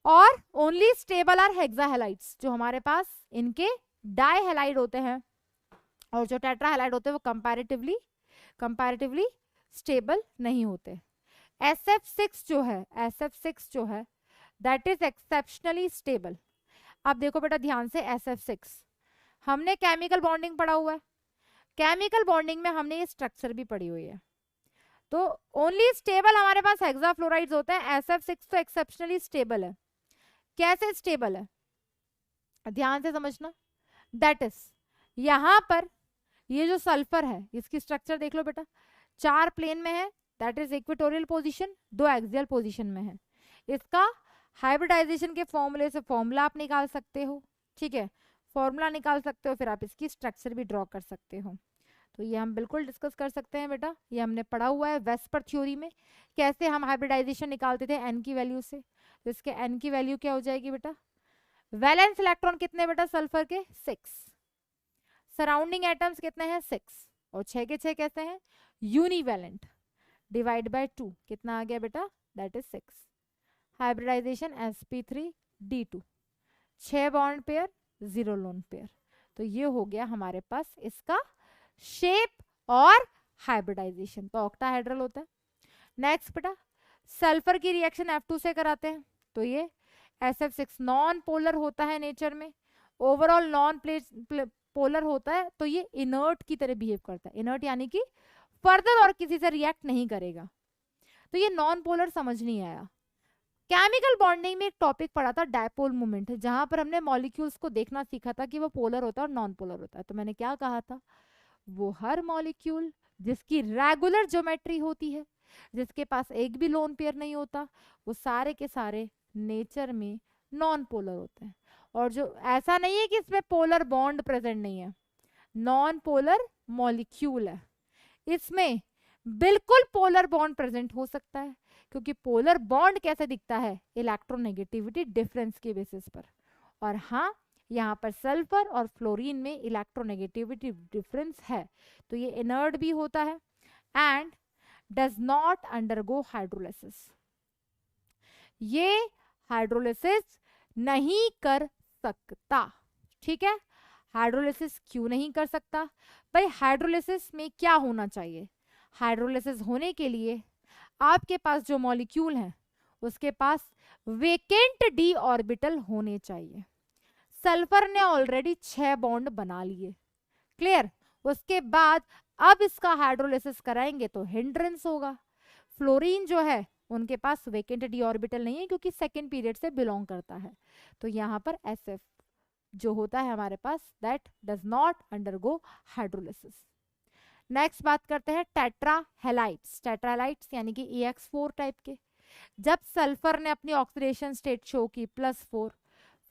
और only stable are hexa halides. जो हमारे पास इनके डाई हैलाइड होते हैं और जो टेट्रा हैलाइड होते हैं वो कंपैरेटिवली स्टेबल नहीं होते। SF6 जो है दैट इज एक्सेप्शनली स्टेबल। अब देखो बेटा ध्यान से, SF6 हमने केमिकल बॉन्डिंग पढ़ा हुआ है, केमिकल बॉन्डिंग में हमने ये स्ट्रक्चर भी पढ़ी हुई है। तो ओनली स्टेबल हमारे पास हेक्साफ्लोराइड्स होते हैं, SF6 तो एक्सेप्शनली स्टेबल है। कैसे स्टेबल है, ध्यान से समझना। दैट इज यहां पर ये जो सल्फर है इसकी स्ट्रक्चर देख लो बेटा, 4 प्लेन में है, that is equatorial position, 2 axial position में है। इसका हाइब्रिडाइजेशन के फॉर्मूले से फॉर्मूला आप निकाल सकते हो, ठीक है, फॉर्मूला निकाल सकते हो, फिर आप इसकी स्ट्रक्चर भी ड्रॉ कर सकते हो। तो ये हम बिल्कुल डिस्कस कर सकते हैं बेटा, ये हमने पढ़ा हुआ है वेस्पर थ्योरी में, कैसे हम हाइब्रिडाइजेशन निकालते थे एन की वैल्यू से। तो इसके एन की वैल्यू क्या हो जाएगी बेटा, वैलेंस इलेक्ट्रॉन कितने बेटा सल्फर के 6, सराउंडिंग एटम्स कितने हैं 6 और 6 के 6 कैसे हैं यूनिवैलेंट, डिवाइड बाय 2 कितना आ गया बेटा that is 6। Hybridisation sp3d2, 6 bond pair 0 lone pair. तो ये हो गया हमारे पास इसका शेप और हाइब्रिडाइजेशन, तो ऑक्टाहेड्रल होता है। नेक्स्ट बेटा सल्फर की रिएक्शन F2 से कराते हैं, तो ये SF6 नॉन पोलर होता है नेचर में, ओवरऑल नॉन पोलर होता है, तो ये इनर्ट की तरह बिहेव करता है। इनर्ट यानी कि फर्दर और किसी से रिएक्ट नहीं करेगा, तो ये नॉन पोलर समझ नहीं आया। केमिकल बॉन्डिंग में एक टॉपिक पढ़ा था डायपोल मोमेंट, जहां पर हमने मॉलिक्यूल्स को देखना सीखा था कि वो पोलर होता है और नॉन पोलर होता है। तो मैंने क्या कहा था, वो हर मॉलिक्यूल जिसकी रेगुलर ज्योमेट्री होती है, जिसके पास एक भी लोन पेयर नहीं होता, वो सारे के सारे नेचर में नॉन पोलर होते हैं। और जो ऐसा नहीं है कि इसमें पोलर बॉन्ड प्रेजेंट नहीं है, नॉन पोलर मॉलिक्यूल है, इसमें बिल्कुल पोलर बॉन्ड प्रेजेंट हो सकता है। क्योंकि पोलर बॉन्ड कैसे दिखता है, इलेक्ट्रोनेगेटिविटी डिफरेंस के बेसिस पर। और हाँ, यहाँ पर सल्फर और फ्लोरीन में इलेक्ट्रोनेगेटिविटी डिफरेंस है, तो ये इनर्ट भी होता है and does not undergo hydrolysis. ये हाइड्रोलिसिस नहीं कर सकता, ठीक है। हाइड्रोलिसिस क्यों नहीं कर सकता भाई, हाइड्रोलिसिस में क्या होना चाहिए, हाइड्रोलिसिस होने के लिए आपके पास जो मॉलिक्यूल है उसके पास वेकेंट d ऑर्बिटल होने चाहिए। सल्फर ने ऑलरेडी 6 बॉन्ड बना लिए, क्लियर। उसके बाद अब इसका हाइड्रोलिसिस कराएंगे तो हिंड्रेंस होगा। फ्लोरीन जो है उनके पास वेकेंट d ऑर्बिटल नहीं है क्योंकि सेकेंड पीरियड से बिलोंग करता है, तो यहाँ पर SF जो होता है हमारे पास that does not undergo hydrolysis. Next बात करते हैं टेट्रा हैलाइड्स। टेट्रा हैलाइड्स यानी कि EX4 टाइप के। जब सल्फर ने अपनी ऑक्सीडेशन स्टेट शो की +4,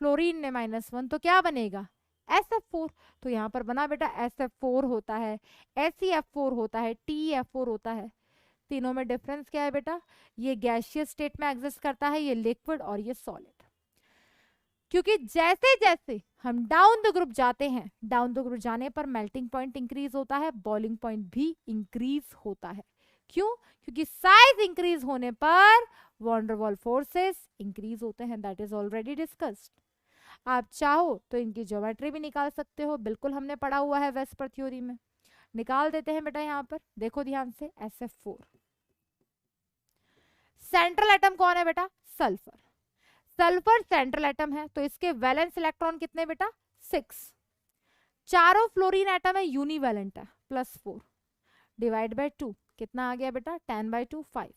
फ्लोरीन ने -1, तो क्या बनेगा SF4। तो यहाँ पर बना बेटा SF4 होता है, SeF4 होता है, TeF4 होता है। तीनों में डिफरेंस क्या है बेटा, ये गैसियस स्टेट में एग्जिस्ट करता है, ये लिक्विड और ये सॉलिड। क्योंकि जैसे जैसे हम डाउन द ग्रुप जाते हैं, डाउन द ग्रुप जाने पर मेल्टिंग पॉइंट इंक्रीज होता है, बॉइलिंग पॉइंट भी इंक्रीज होता है। क्यों, क्योंकि साइज इंक्रीज होने पर van der Waal forces increase होते हैं, दैट इज ऑलरेडी डिस्कस्ड। आप चाहो तो इनकी ज्योमेट्री भी निकाल सकते हो, बिल्कुल हमने पढ़ा हुआ है वेस्पर थ्योरी में। निकाल देते हैं बेटा, यहाँ पर देखो ध्यान से, SF4 सेंट्रल एटम कौन है बेटा, सल्फर। सल्फर सेंट्रल एटम है, तो इसके वैलेंस इलेक्ट्रॉन कितने बेटा 6। चारों फ्लोरीन एटम है यूनिवैलेंट है, +4 डिवाइड बाय 2 कितना आ गया बेटा 10/2 5।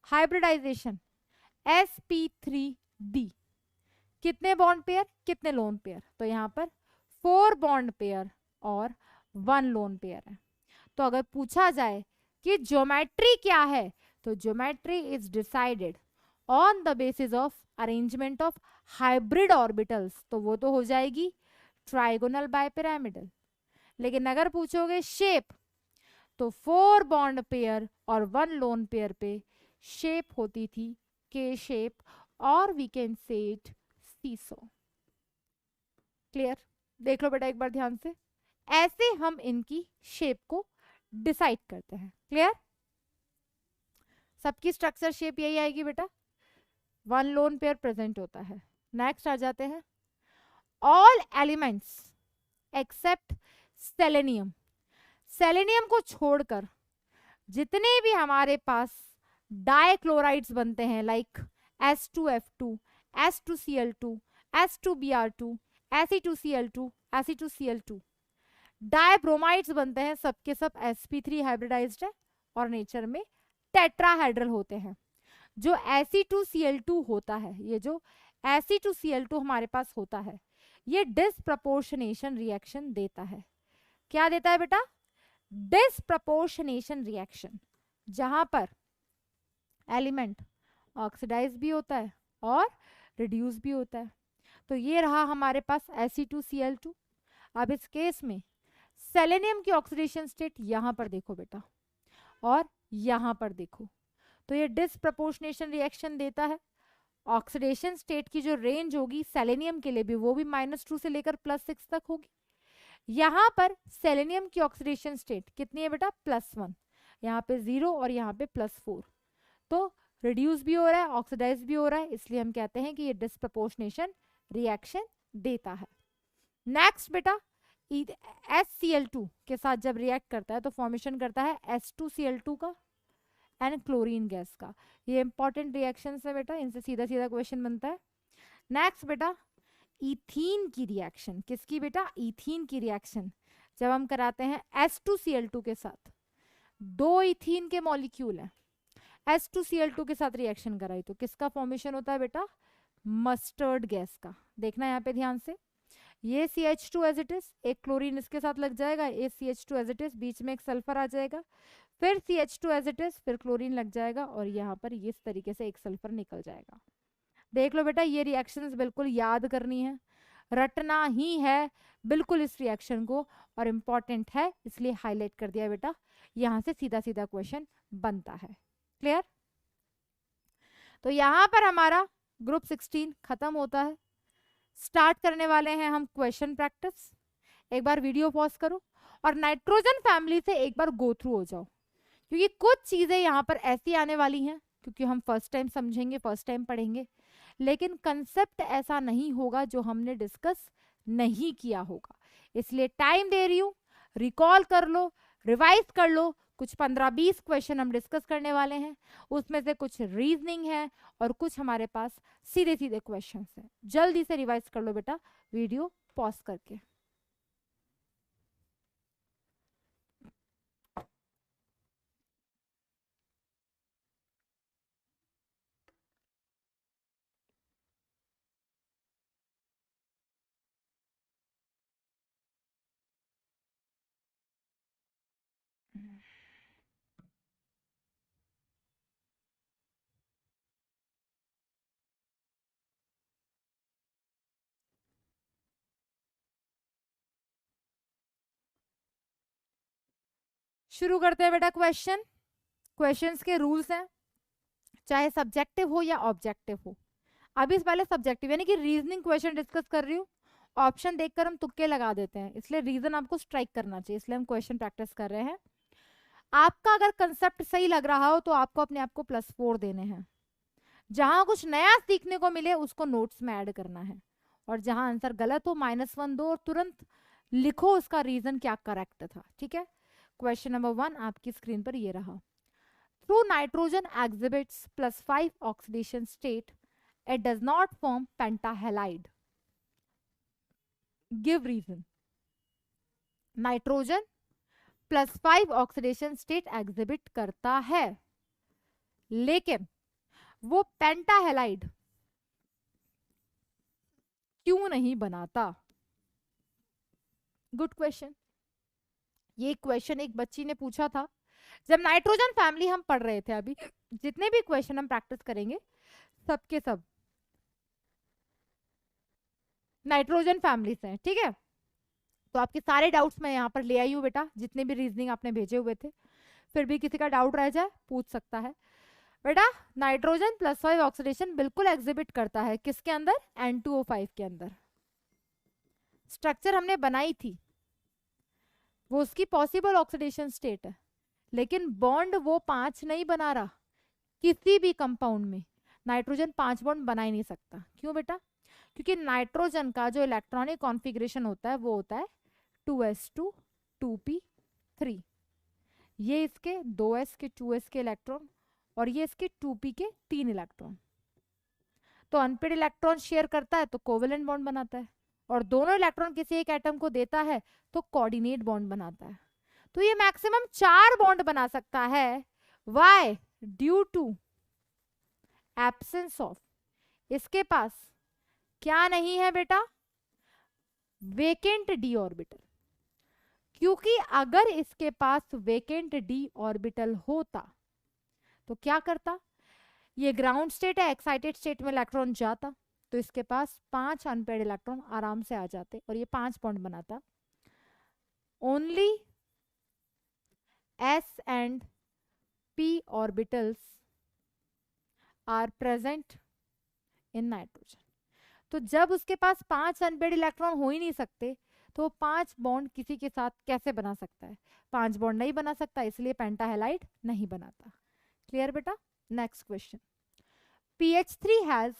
हाइब्रिडाइजेशन sp3d कितने बॉन्ड पेयर, कितने लोन पेयर, तो यहाँ पर 4 बॉन्ड पेयर और 1 लोन पेयर है। तो अगर पूछा जाए कि ज्योमेट्री क्या है, तो geometry is decided on the basis of arrangement of hybrid orbitals, तो वो तो हो जाएगी ट्राइगोनल बाइपिरामिडल। लेकिन अगर पूछोगे शेप, तो 4 बॉन्ड पेयर और 1 लोन पेयर पे शेप होती थी के शेप, और we can say it seesaw. Clear? देख लो बेटा एक बार ध्यान से, ऐसे हम इनकी शेप को डिसाइड करते हैं। क्लियर? सबकी स्ट्रक्चर शेप यही आएगी बेटा, 1 लोन पेयर प्रेजेंट होता है। नेक्स्ट आ जाते हैं, all elements except selenium, selenium को छोड़कर जितने भी हमारे पास डाइक्लोराइड्स बनते हैं, like S2F2, S2Cl2, S2Br2, Fe2Cl2, Fe2Cl2, डायब्रोमाइड्स बनते हैं, सबके सब sp3 हाइब्रिडाइज्ड है और नेचर में टेट्राहेड्रल होते हैं। जो Fe2Cl2 होता है, ये जो Fe2Cl2 हमारे पास होता है, ये डिसप्रपोर्शनेशन रिएक्शन देता है। क्या देता है बेटा? डिसप्रपोर्शनेशन रिएक्शन, जहां पर एलिमेंट ऑक्सीडाइज भी होता है और रिड्यूस भी होता है। तो ये रहा हमारे पास Fe2Cl2। अब इस केस में सेलेनियम की ऑक्सीडेशन स्टेट यहां पर देखो बेटा, और यहां पर देखो, तो ये डिसप्रपोर्शनेशन रिएक्शन देता है। ऑक्सीडेशन स्टेट की जो रेंज होगी सेलेनियम के लिए भी, वो भी -2 से लेकर +6 तक होगी। यहाँ पर सेलेनियम की ऑक्सीडेशन स्टेट कितनी है बेटा? +1, यहाँ पे 0 और यहाँ पे +4, तो रिड्यूस भी हो रहा है, ऑक्सीडाइज भी हो रहा है, इसलिए हम कहते हैं कि ये डिसप्रपोर्शनेशन रिएक्शन देता है। नेक्स्ट बेटा, HCl2 के साथ जब रिएक्ट करता है तो फॉर्मेशन करता है H2Cl2 का एंड क्लोरीन गैस का। ये इंपॉर्टेंट रिएक्शंस है बेटा, इनसे सीधा सीधा क्वेश्चन बनता है। नेक्स्ट बेटा, इथीन की रिएक्शन, किसकी बेटा? इथीन की रिएक्शन जब हम कराते हैं H2Cl2 के साथ, 2 इथीन के मॉलिक्यूल हैं, H2Cl2 के साथ रिएक्शन कराई तो किसका फॉर्मेशन होता है बेटा? मस्टर्ड गैस का। देखना यहाँ पे ध्यान से, ये CH2 एज इट इज, एक क्लोरीन इसके साथ लग जाएगा, ये CH2 एज इट इज, बीच में एक सल्फर आ जाएगा, फिर CH2 एज इट इज, फिर क्लोरीन लग जाएगा, और यहाँ पर इस तरीके से एक सल्फर निकल जाएगा। देख लो बेटा, ये रिएक्शंस बिल्कुल याद करनी है, रटना ही है बिल्कुल इस रिएक्शन को, और इम्पॉर्टेंट है इसलिए हाईलाइट कर दिया बेटा, यहाँ से सीधा सीधा क्वेश्चन बनता है। क्लियर? तो यहाँ पर हमारा ग्रुप 16 खत्म होता है। स्टार्ट करने वाले हैं हम क्वेश्चन प्रैक्टिस। एक बार वीडियो पॉज करो और नाइट्रोजन फैमिली से एक बार गो थ्रू हो जाओ, क्योंकि कुछ चीजें यहाँ पर ऐसी आने वाली हैं, क्योंकि हम फर्स्ट टाइम समझेंगे, फर्स्ट टाइम पढ़ेंगे, लेकिन कंसेप्ट ऐसा नहीं होगा जो हमने डिस्कस नहीं किया होगा, इसलिए टाइम दे रही हूँ, रिकॉल कर लो, रिवाइज कर लो। कुछ 15-20 क्वेश्चन हम डिस्कस करने वाले हैं, उसमें से कुछ रीजनिंग है और कुछ हमारे पास सीधे सीधे क्वेश्चंस हैं। जल्दी से रिवाइज कर लो बेटा, वीडियो पॉज करके। शुरू करते हैं बेटा क्वेश्चन। क्वेश्चंस के रूल्स हैं, चाहे सब्जेक्टिव हो या ऑब्जेक्टिव हो। अभी इस पहले सब्जेक्टिव यानी कि रीजनिंग क्वेश्चन डिस्कस कर रही हूँ, ऑप्शन देखकर हम तुक्के लगा देते हैं, इसलिए रीजन आपको स्ट्राइक करना चाहिए, इसलिए हम क्वेश्चन प्रैक्टिस कर रहे हैं। आपका अगर कंसेप्ट सही लग रहा हो तो आपको अपने आप को +4 देने हैं, जहां कुछ नया सीखने को मिले उसको नोट्स में ऐड करना है, और जहां आंसर गलत हो -1 दो और तुरंत लिखो उसका रीजन क्या करेक्ट था। ठीक है, क्वेश्चन नंबर 1 आपकी स्क्रीन पर ये रहा। Through nitrogen exhibits +5 oxidation state, it does not form pentahalide. Give reason. Nitrogen +5 oxidation state exhibit करता है, लेकिन वो पेंटाहेलाइड क्यों नहीं बनाता? Good question. ये क्वेश्चन एक बच्ची ने पूछा था जब नाइट्रोजन फैमिली हम पढ़ रहे थे। अभी जितने भी क्वेश्चन हम प्रैक्टिस करेंगे सबके सब नाइट्रोजन फैमिली से हैं, ठीक है। तो आपके सारे डाउट्स मैं यहाँ पर ले आई हूँ बेटा, जितने भी रीजनिंग आपने भेजे हुए थे। फिर भी किसी का डाउट रह जाए पूछ सकता है बेटा। नाइट्रोजन +5 ऑक्सीडेशन बिल्कुल एग्जिबिट करता है किसके अंदर? N2O5 के अंदर। स्ट्रक्चर हमने बनाई थी, वो उसकी पॉसिबल ऑक्सीडेशन स्टेट है, लेकिन बॉन्ड वो 5 नहीं बना रहा। किसी भी कंपाउंड में नाइट्रोजन 5 बॉन्ड बना ही नहीं सकता। क्यों बेटा? क्योंकि नाइट्रोजन का जो इलेक्ट्रॉनिक कॉन्फ़िगरेशन होता है वो होता है 2s2 2p3। ये इसके 2s के 2s के इलेक्ट्रॉन और ये इसके 2p के 3 इलेक्ट्रॉन। तो अनपेड इलेक्ट्रॉन शेयर करता है तो कोवेलेंट बॉन्ड बनाता है, और दोनों इलेक्ट्रॉन किसी एक एटम को देता है तो कोऑर्डिनेट बॉन्ड बनाता है। तो ये मैक्सिमम 4 बॉन्ड बना सकता है। Why? Due to absence of, इसके पास क्या नहीं है बेटा? Vacant d orbital. क्योंकि अगर इसके पास वेकेंट डी ऑर्बिटल होता तो क्या करता? ये ग्राउंड स्टेट है, एक्साइटेड स्टेट में इलेक्ट्रॉन जाता तो इसके पास 5 अनपेड इलेक्ट्रॉन आराम से आ जाते और ये 5 बॉन्ड बनाता। Only s and p orbitals are present in nitrogen। तो जब उसके पास 5 अनपेड इलेक्ट्रॉन हो ही नहीं सकते तो 5 बॉन्ड किसी के साथ कैसे बना सकता है? 5 बॉन्ड नहीं बना सकता, इसलिए पेंटाहेलाइड नहीं बनाता। क्लियर बेटा? Next question. PH3 has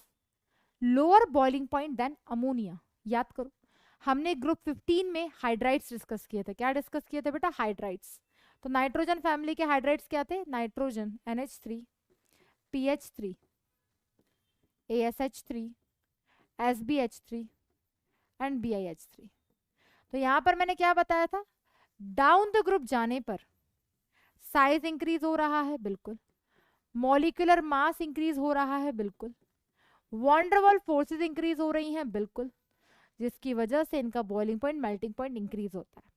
lower boiling point than ammonia. याद करो, हमने ग्रुप 15 में हाइड्राइड्स डिस्कस किए थे। क्या डिस्कस किए थे बेटा? हाइड्राइड्स। तो नाइट्रोजन फैमिली के हाइड्राइड्स क्या थे? Nitrogen NH3, PH3, ASH3, SbH3 and BiH3। तो यहां पर मैंने क्या बताया था? डाउन द ग्रुप जाने पर साइज इंक्रीज हो रहा है, बिल्कुल। मॉलिक्यूलर मास इंक्रीज हो रहा है, बिल्कुल। वॉन्डरवॉल फोर्सेस इंक्रीज हो रही हैं, बिल्कुल, जिसकी वजह से इनका boiling point, melting point increase होता है।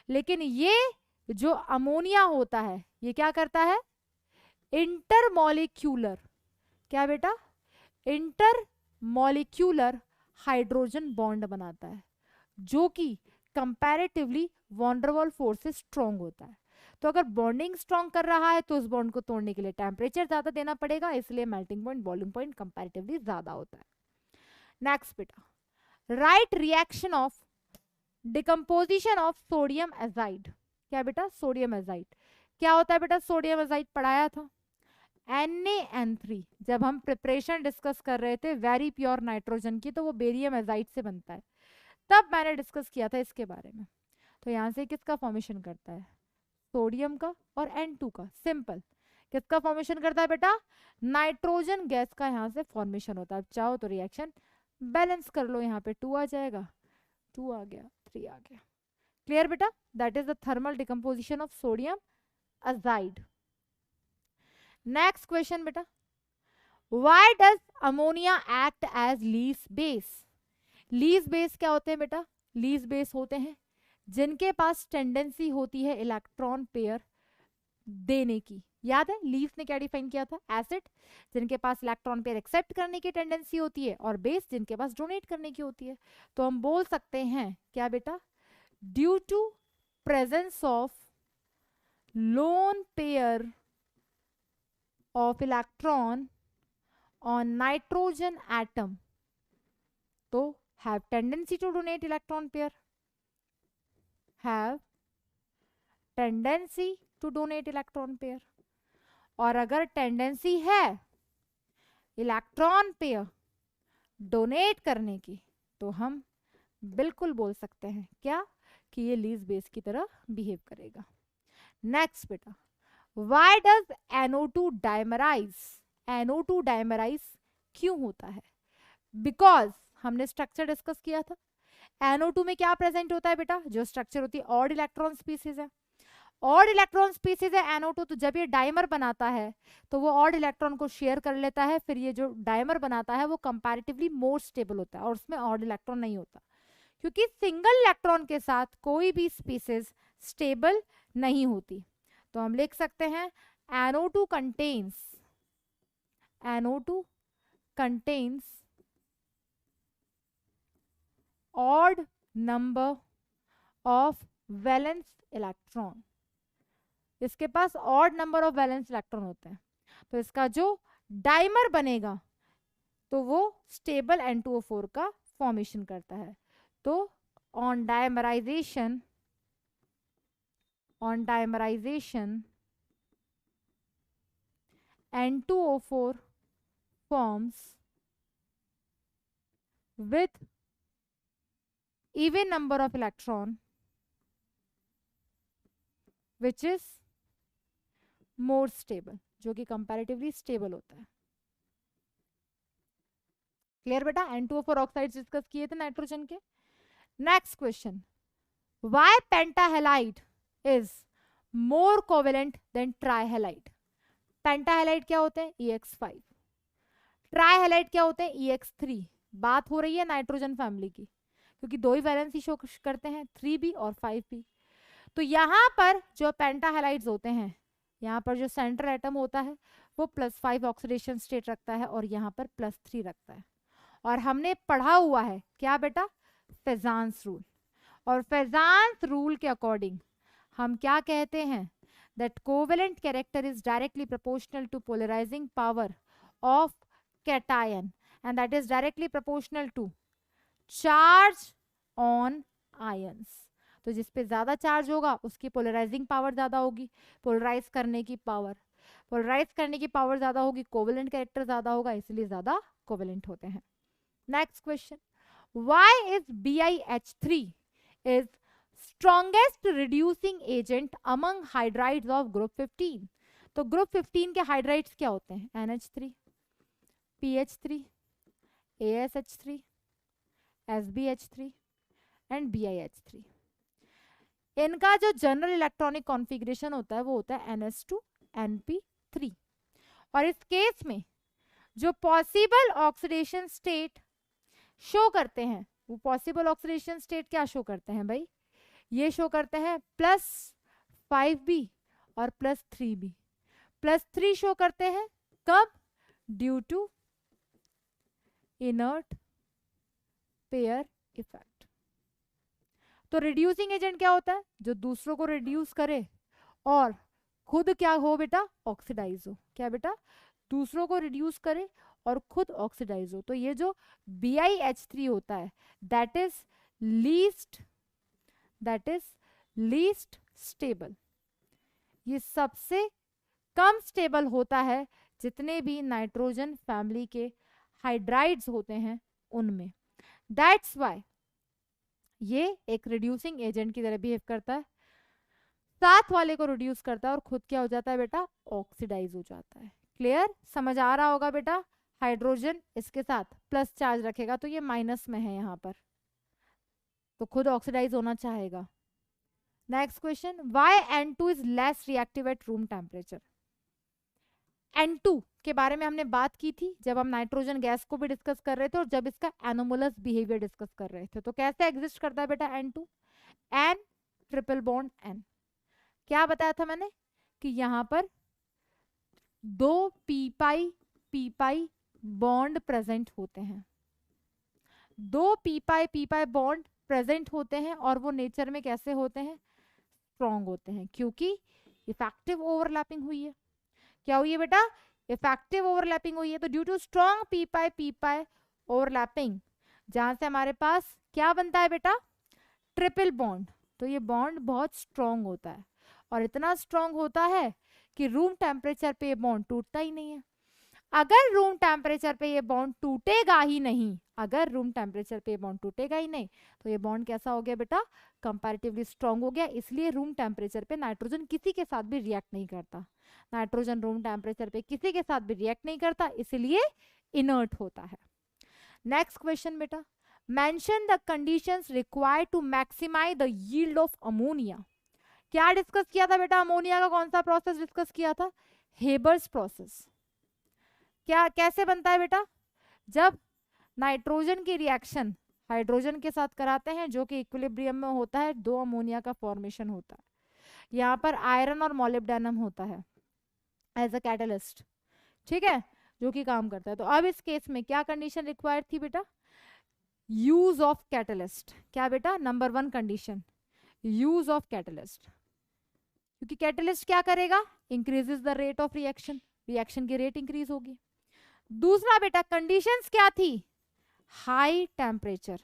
लेकिन ये जो अमोनिया होता है ये क्या करता है? इंटरमॉलिक्यूलर, क्या बेटा? इंटरमॉलिक्यूलर हाइड्रोजन बॉन्ड बनाता है, जो कि कंपैरेटिवली वॉन्डरवॉल फोर्स से स्ट्रॉन्ग होता है। तो अगर बॉन्डिंग स्ट्रॉन्ग कर रहा है तो उस बॉन्ड को तोड़ने के लिए टेम्परेचर ज्यादा देना पड़ेगा, इसलिए melting point, boiling point comparatively ज्यादा होता है। नेक्स्ट बेटा, right reaction of decomposition of sodium azide. क्या बेटा? सोडियम एजाइड क्या होता है बेटा? सोडियम एजाइड पढ़ाया था। NaN3 जब हम प्रिपरेशन डिस्कस कर रहे थे वेरी प्योर नाइट्रोजन की, तो वो बेरियम एजाइड से बनता है, तब मैंने डिस्कस किया था इसके बारे में। तो यहाँ से किसका फॉर्मेशन करता है? सोडियम का और N2 का। सिंपल। किसका फॉर्मेशन करता है बेटा? नाइट्रोजन गैस का यहाँ से फॉर्मेशन होता है। चाहो तो रिएक्शन बैलेंस कर लो, यहाँ पे 2 आ जाएगा, 2 आ गया, 3 आ गया। क्लियर बेटा? That is the thermal decomposition of sodium azide. Next question बेटा, why does ammonia act as less base? Less base क्या होते हैं बेटा? लीस बेस होते हैं जिनके पास टेंडेंसी होती है इलेक्ट्रॉन पेयर देने की। याद है लीस ने क्या डिफाइन किया था? एसिड जिनके पास इलेक्ट्रॉन पेयर एक्सेप्ट करने की टेंडेंसी होती है, और बेस जिनके पास डोनेट करने की होती है। तो हम बोल सकते हैं क्या बेटा? Due to presence of lone pair of electron on nitrogen atom तो have tendency to donate electron pair, have tendency to donate electron pair। और अगर टेंडेंसी है इलेक्ट्रॉन पेयर डोनेट करने की तो हम बिल्कुल बोल सकते हैं क्या? कि ये लीज बेस की तरह बिहेव करेगा। नेक्स्ट बेटा, Why does NO2 dimerize? NO2 dimerize क्यों होता है? Because हमने स्ट्रक्चर डिस्कस किया था। NO2 में क्या प्रेजेंट होता है बेटा? जो स्ट्रक्चर होती है ऑड इलेक्ट्रॉन स्पीसीज है। ऑड इलेक्ट्रॉन स्पीसीज है NO2, तो जब ये डाइमर बनाता है तो वो ऑड इलेक्ट्रॉन को शेयर कर लेता है, फिर ये जो डाइमर बनाता है वो कंपैरेटिवली मोर स्टेबल होता है और उसमें ऑड इलेक्ट्रॉन नहीं होता, क्योंकि सिंगल इलेक्ट्रॉन के साथ कोई भी स्पीसीज स्टेबल नहीं होती। तो हम लिख सकते हैं NO2 contains odd number of valence electron, इसके पास odd number of valence electron होते हैं, तो इसका जो डाइमर बनेगा तो वो स्टेबल N2O4 का फॉर्मेशन करता है। तो on dimerisation N2O4 forms with even number of electron which is more stable, जो कि कंपैरेटिवली स्टेबल होता है। क्लियर बेटा? N2O4 ऑक्साइड्स डिस्कस किए थे नाइट्रोजन के। Next question, why pentahalide is more covalent than trihalide? Pentahalide क्या होते हैं? EX5। ट्राइहेलाइड क्या होते हैं? EX3। बात हो रही है नाइट्रोजन फैमिली की, क्योंकि दो ही वैलेंसी शो करते हैं, 3b और 5b। तो यहाँ पर जो पेंटाहेलाइड्स होते हैं, यहाँ पर जो सेंट्रल एटम होता है वो +5 ऑक्सीडेशन स्टेट रखता है और यहाँ पर +3 रखता है। और हमने पढ़ा हुआ है क्या बेटा? Fajans rule. और फेजांस रूल के अकॉर्डिंग हम क्या कहते हैं? That covalent character is directly proportional to polarising power of cation and that is directly proportional to charge on ions. तो जिस पे ज्यादा चार्ज होगा उसकी पोलराइजिंग पावर ज्यादा होगी, पोलराइज करने की पावर ज्यादा होगी, कोवेलेंट कैरेक्टर ज्यादा होगा, इसलिए ज्यादा कोवेलेंट होते हैं। Next question, why is BiH3 is strongest reducing agent among hydrides of group 15? तो ग्रुप 15 के हाइड्राइड्स क्या होते हैं? NH3, PH3, ASH3, SbH3 and BiH3। इनका जो जनरल इलेक्ट्रॉनिक कॉन्फ़िगरेशन होता है वो होता है NS2Np3। और इस केस में जो पॉसिबल ऑक्सीडेशन स्टेट शो करते हैं, वो पॉसिबल ऑक्सीडेशन स्टेट क्या शो करते हैं भाई? ये शो करते हैं +5b और +3b। +3 शो करते हैं कब? Due to inert pair effect. तो रिड्यूसिंग एजेंट क्या होता है? जो दूसरों को रिड्यूस करे और खुद क्या हो बेटा? ऑक्सीडाइज हो। क्या बेटा? दूसरों को रिड्यूस करे और खुद ऑक्सीडाइज हो। तो ये जो BiH3 होता है दैट इज लीस्ट स्टेबल। ये सबसे कम स्टेबल होता है जितने भी नाइट्रोजन फैमिली के हाइड्राइड्स होते हैं उनमें। दैट्स व्हाई ये एक रिड्यूसिंग एजेंट की तरह बिहेव करता है, साथ वाले को रिड्यूस करता है और खुद क्या हो जाता है बेटा? ऑक्सीडाइज हो जाता है। क्लियर? समझ आ रहा होगा बेटा? हाइड्रोजन इसके साथ प्लस चार्ज रखेगा तो ये माइनस में है यहाँ पर, तो खुद ऑक्सीडाइज होना चाहेगा। Next question, why N2 is less reactive at room temperature? N2 के बारे में हमने बात की थी जब हम नाइट्रोजन गैस को भी डिस्कस कर रहे थे और जब इसका एनोमलस बिहेवियर डिस्कस कर रहे थे। तो कैसे एग्जिस्ट करता है बेटा N2? N triple bond N। क्या बताया था मैंने कि यहाँ पर 2 p-pi बॉन्ड प्रेजेंट होते हैं, 2 p-pi बॉन्ड प्रेजेंट होते हैं और वो नेचर में कैसे होते हैं? स्ट्रॉन्ग होते हैं, क्योंकि इफेक्टिव ओवरलैपिंग हुई है। क्या हुई है बेटा? इफेक्टिव ओवरलैपिंग हुई है। तो due to strong p-pi overlapping, जहां से हमारे पास क्या बनता है बेटा? Triple bond. तो ये बॉन्ड बहुत स्ट्रॉन्ग होता है और इतना स्ट्रॉन्ग होता है कि रूम टेम्परेचर पे ये बॉन्ड टूटता ही नहीं है। अगर रूम टेम्परेचर पे ये बॉन्ड टूटेगा ही नहीं, तो ये बॉन्ड कैसा हो गया बेटा? कंपैरेटिवली स्ट्रॉन्ग हो गया। इसलिए रूम टेम्परेचर पे नाइट्रोजन किसी के साथ भी रिएक्ट नहीं करता। नाइट्रोजन रूम टेम्परेचर पे किसी के साथ भी रिएक्ट नहीं करता, इसलिए इनर्ट होता है। नेक्स्ट क्वेश्चन बेटा, mention the conditions required to maximise the yield of ammonia क्या डिस्कस किया था बेटा? अमोनिया का कौन सा प्रोसेस डिस्कस किया था? Haber's process. क्या कैसे बनता है बेटा? जब नाइट्रोजन की रिएक्शन हाइड्रोजन के साथ कराते हैं जो कि इक्विलिब्रियम में होता है, दो अमोनिया का फॉर्मेशन होता है। यहाँ पर आयरन और मोलिब्डेनम होता है एज अ कैटलिस्ट, ठीक है, जो कि काम करता है। तो अब इस केस में क्या कंडीशन रिक्वायर्ड थी बेटा? Use of catalyst. क्या बेटा? Number 1 condition, use of catalyst, क्योंकि कैटलिस्ट क्या करेगा? Increases the rate of reaction, reaction की रेट इंक्रीज होगी। दूसरा बेटा कंडीशंस क्या थी? हाई टेम्परेचर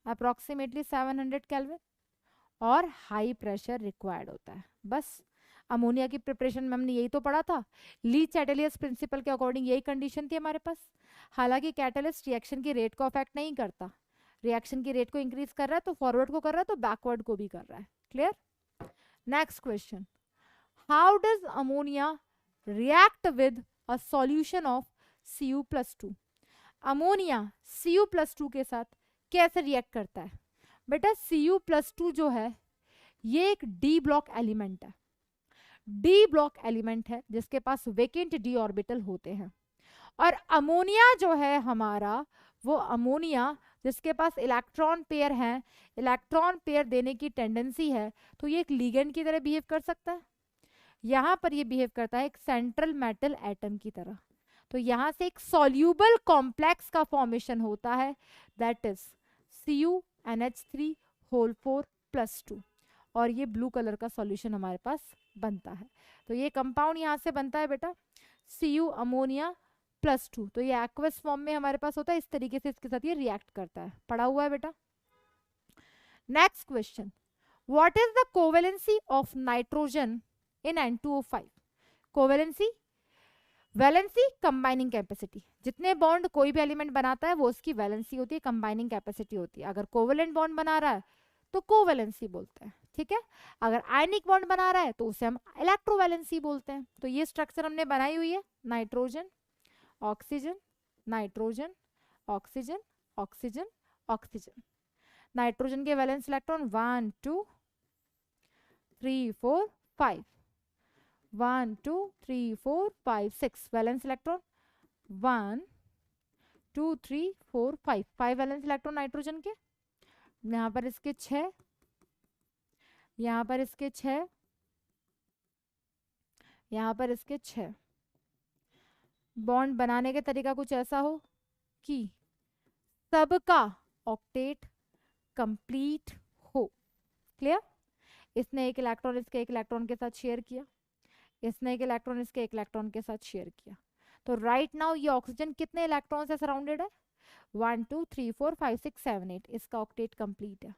अप्रोक्सीमेटली 700 केल्विन और हाई प्रेशर रिक्वायर्ड होता है। बस अमोनिया की प्रिपरेशन में हमने यही तो पढ़ा था, ली-चैटेलियस प्रिंसिपल के अकॉर्डिंग यही कंडीशन थी हमारे पास। हालांकि कैटलिस्ट रिएक्शन की रेट को अफेक्ट नहीं करता, रिएक्शन की रेट को इंक्रीज कर रहा है तो फॉरवर्ड को कर रहा है तो बैकवर्ड को भी कर रहा है। Clear? Next question, how does ammonia react with a solution of Cu+2? Ammonia Cu+2 के साथ कैसे रिएक्ट करता है? बेटा Cu+2 जो है ये एक डी ब्लॉक एलिमेंट है, डी ब्लॉक एलिमेंट है जिसके पास वेकेंट डी ऑर्बिटल होते हैं। और अमोनिया जो है हमारा, वो अमोनिया जिसके पास इलेक्ट्रॉन पेयर है, इलेक्ट्रॉन पेयर देने की टेंडेंसी है, तो ये एक लिगेंड की तरह बिहेव कर सकता है। यहाँ पर ये बिहेव करता है एक सेंट्रल मेटल एटम की तरह। तो यहाँ से एक सॉल्यूबल कॉम्प्लेक्स का फॉर्मेशन होता है, दैट इज CuNH3 4+2, और ये ब्लू कलर का सॉल्यूशन हमारे पास बनता है। तो ये कंपाउंड यहाँ से बनता है बेटा Cu अमोनिया+2। तो ये एक्वस फॉर्म में हमारे पास होता है, इस तरीके से इसके साथ ये रिएक्ट करता है, पढ़ा हुआ है बेटा। Next question, what is the covalency of nitrogen in N2O5? Covalency, valency, combining capacity. जितने बॉन्ड कोई भी एलिमेंट बनाता है वो उसकी वैलेंसी होती है, कंबाइनिंग कैपेसिटी होती है। अगर कोवेलेंट बॉन्ड बना रहा है तो कोवेलेंसी बोलते हैं, ठीक है। अगर आयनिक बॉन्ड बना रहा है तो उसे हम इलेक्ट्रोवैलेंसी बोलते हैं। तो ये स्ट्रक्चर हमने बनाई हुई है, nitrogen oxygen, nitrogen oxygen, oxygen oxygen. Nitrogen के valence electron 1 2 3 4 5, 1 2 3 4 5 6 valence electron 1 2 3 4 5, 5 valence electron nitrogen के। यहाँ पर इसके 6, यहाँ पर इसके 6, यहाँ पर इसके 6। बॉन्ड बनाने के तरीका कुछ ऐसा हो कि सबका ऑक्टेट कंप्लीट हो। क्लियर? इसने एक इलेक्ट्रॉन इसके एक इलेक्ट्रॉन के साथ शेयर किया, इसने एक इलेक्ट्रॉन इसके एक इलेक्ट्रॉन के साथ शेयर किया। तो राइट नाउ ये ऑक्सीजन कितने इलेक्ट्रॉन से सराउंडेड है? 1 2 3 4 5 6 7 8, इसका ऑक्टेट कंप्लीट है।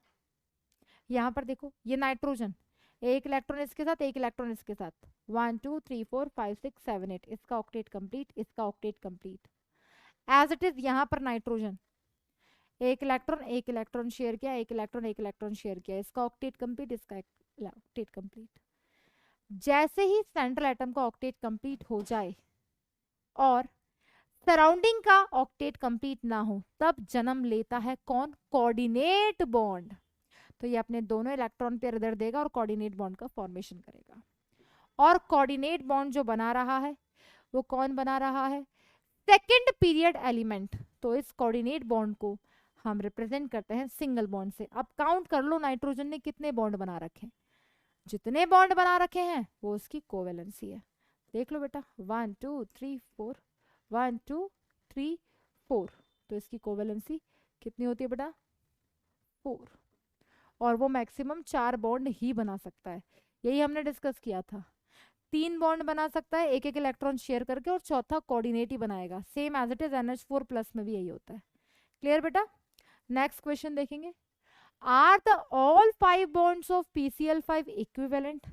यहाँ पर देखो ये नाइट्रोजन, एक इलेक्ट्रॉन इसके साथ एक इलेक्ट्रॉन इसके साथ, 1 2 3 4 5 6 7 8, इसका ऑक्टेट कंप्लीट, इसका octet complete. As it is यहाँ पर नाइट्रोजन एक इलेक्ट्रॉन शेयर किया, एक इलेक्ट्रॉन शेयर किया, इसका ऑक्टेट कंप्लीट, इसका ऑक्टेट कंप्लीट। जैसे ही सेंट्रल एटम का ऑक्टेट कंप्लीट हो जाए और सराउंडिंग का ऑक्टेट कंप्लीट ना हो, तब जन्म लेता है कौन? Coordinate bond. तो ये अपने दोनों इलेक्ट्रॉन पेयर इधर देगा और कोऑर्डिनेट बॉन्ड का फॉर्मेशन करेगा। और कोऑर्डिनेट बॉन्ड जो बना रहा है वो कौन बना रहा है? Second period element. तो इस कोऑर्डिनेट बॉन्ड को हम रिप्रेजेंट करते हैं सिंगल बॉन्ड से। अब काउंट कर लो नाइट्रोजन ने कितने बॉन्ड बना रखे हैं। जितने बॉन्ड बना रखे हैं वो उसकी कोवेलेंसी है। देख लो बेटा 1 2 3 4, 1 2 3 4, तो इसकी कोवेलेंसी कितनी होती है बेटा? 4। और वो मैक्सिमम 4 बॉन्ड ही बना सकता है, यही हमने डिस्कस किया था। 3 बॉन्ड बना सकता है एक एक इलेक्ट्रॉन शेयर करके, और चौथा कोऑर्डिनेट ही बनाएगा, same as it is NH4+ में भी यही होता है। क्लियर बेटा? नेक्स्ट क्वेश्चन देखेंगे, are the all 5 bonds of PCl5 equivalent?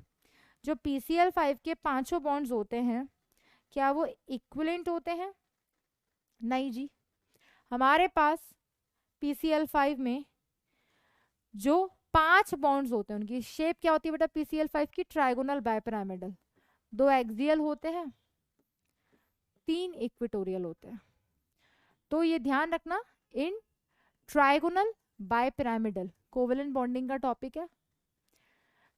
जो PCl5 के 5 बॉन्ड्स होते हैं क्या वो इक्विवेलेंट होते हैं? नहीं जी। हमारे पास PCl5 में जो 5 बॉन्ड्स होते हैं उनकी शेप क्या होती है बेटा? PCl5 की ट्राइगोनल बाइपिरामिडल, 2 एक्सियल होते हैं, 3 इक्वेटोरियल होते हैं। तो ये ध्यान रखना, इन ट्राइगोनल बाइपिरामिडल कोवेलेंट बॉन्डिंग का टॉपिक है।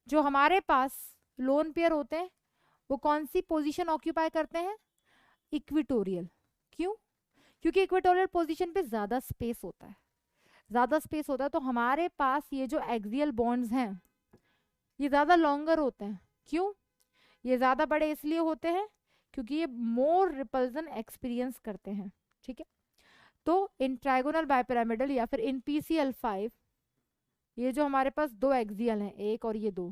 जो हमारे पास लोन पेयर होते हैं वो कौन सी पोजीशन ऑक्यूपाई करते हैं? इक्विटोरियल। क्यों? क्योंकि इक्वेटोरियल पोजीशन पे ज्यादा स्पेस होता है, ज्यादा स्पेस होता है, तो हमारे पास ये जो एक्सियल बॉन्ड्स हैं ये ज्यादा लॉन्गर होते हैं। क्यों? ये ज्यादा बड़े इसलिए होते हैं क्योंकि ये मोर रिपल्जन एक्सपीरियंस करते हैं। ठीक है, तो इन ट्राइगोनल बाइपिरामिडल या फिर इन PCl5 ये जो हमारे पास दो एक्सियल हैं, एक और ये दो,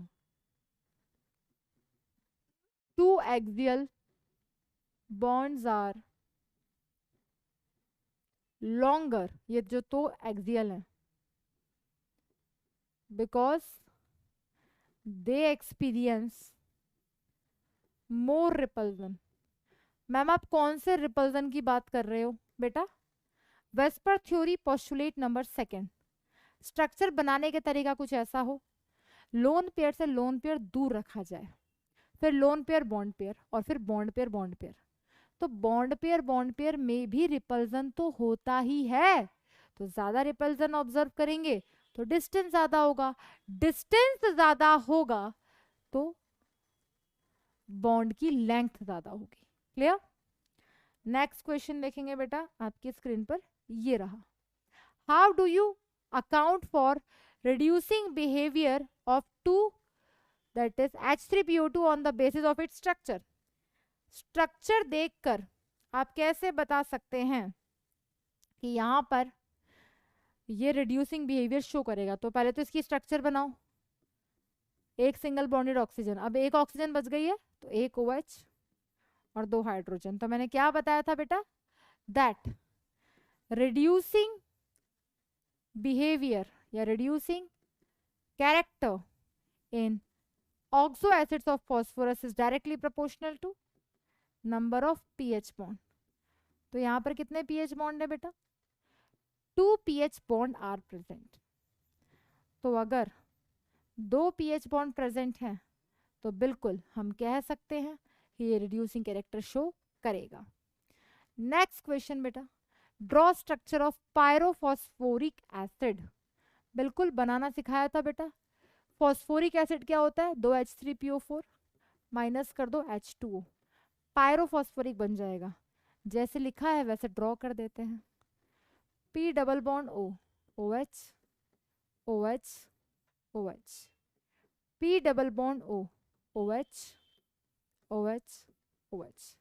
two axial bonds are longer, ये जो दो एक्सियल हैं, because they experience more repulsion. Ma'am आप कौन से रिपल्जन की बात कर रहे हो बेटा? VSEPR theory postulate number 2। Structure बनाने के तरीका कुछ ऐसा हो, लोन पेयर से लोन पेयर दूर रखा जाए, फिर लोन पेयर बॉन्ड पेयर, और फिर बॉन्ड पेयर बॉन्ड पेयर। तो बॉन्ड पेयर में भी रिपल्जन तो होता ही है, तो ज्यादा रिपल्जन ऑब्जर्व करेंगे तो डिस्टेंस ज्यादा होगा, डिस्टेंस ज्यादा होगा तो बॉन्ड की लेंथ ज्यादा होगी। क्लियर? नेक्स्ट क्वेश्चन देखेंगे बेटा आपकी स्क्रीन पर, ये रहा। How do you account for reducing behavior of 2 that is H3PO2 on the basis of its structure? Structure देखकर आप कैसे बता सकते हैं कि यहां पर ये रिड्यूसिंग बिहेवियर शो करेगा? तो पहले तो इसकी स्ट्रक्चर बनाओ, एक सिंगल बॉन्डेड ऑक्सीजन, अब एक ऑक्सीजन बच गई है तो एक OH और 2 हाइड्रोजन। तो मैंने क्या बताया था बेटा? दैट रिड्यूसिंग बिहेवियर या reducing character in oxo acids of phosphorus is directly proportional to number of pH bond। तो यहां पर कितने pH bond है बेटा? 2 pH bond are present। तो अगर 2 pH bond present हैं तो बिल्कुल हम कह सकते हैं कि ये reducing character शो करेगा। नेक्स्ट क्वेश्चन बेटा, draw structure of pyrophosphoric acid. बिल्कुल बनाना सिखाया था बेटा। फॉस्फोरिक एसिड क्या होता है? 2H3PO4 माइनस कर दो H2O, पायरोफॉस्फोरिक बन जाएगा। जैसे लिखा है वैसे ड्रॉ कर देते हैं। P double bond O, OH OH OH, P double bond O, OH OH OH।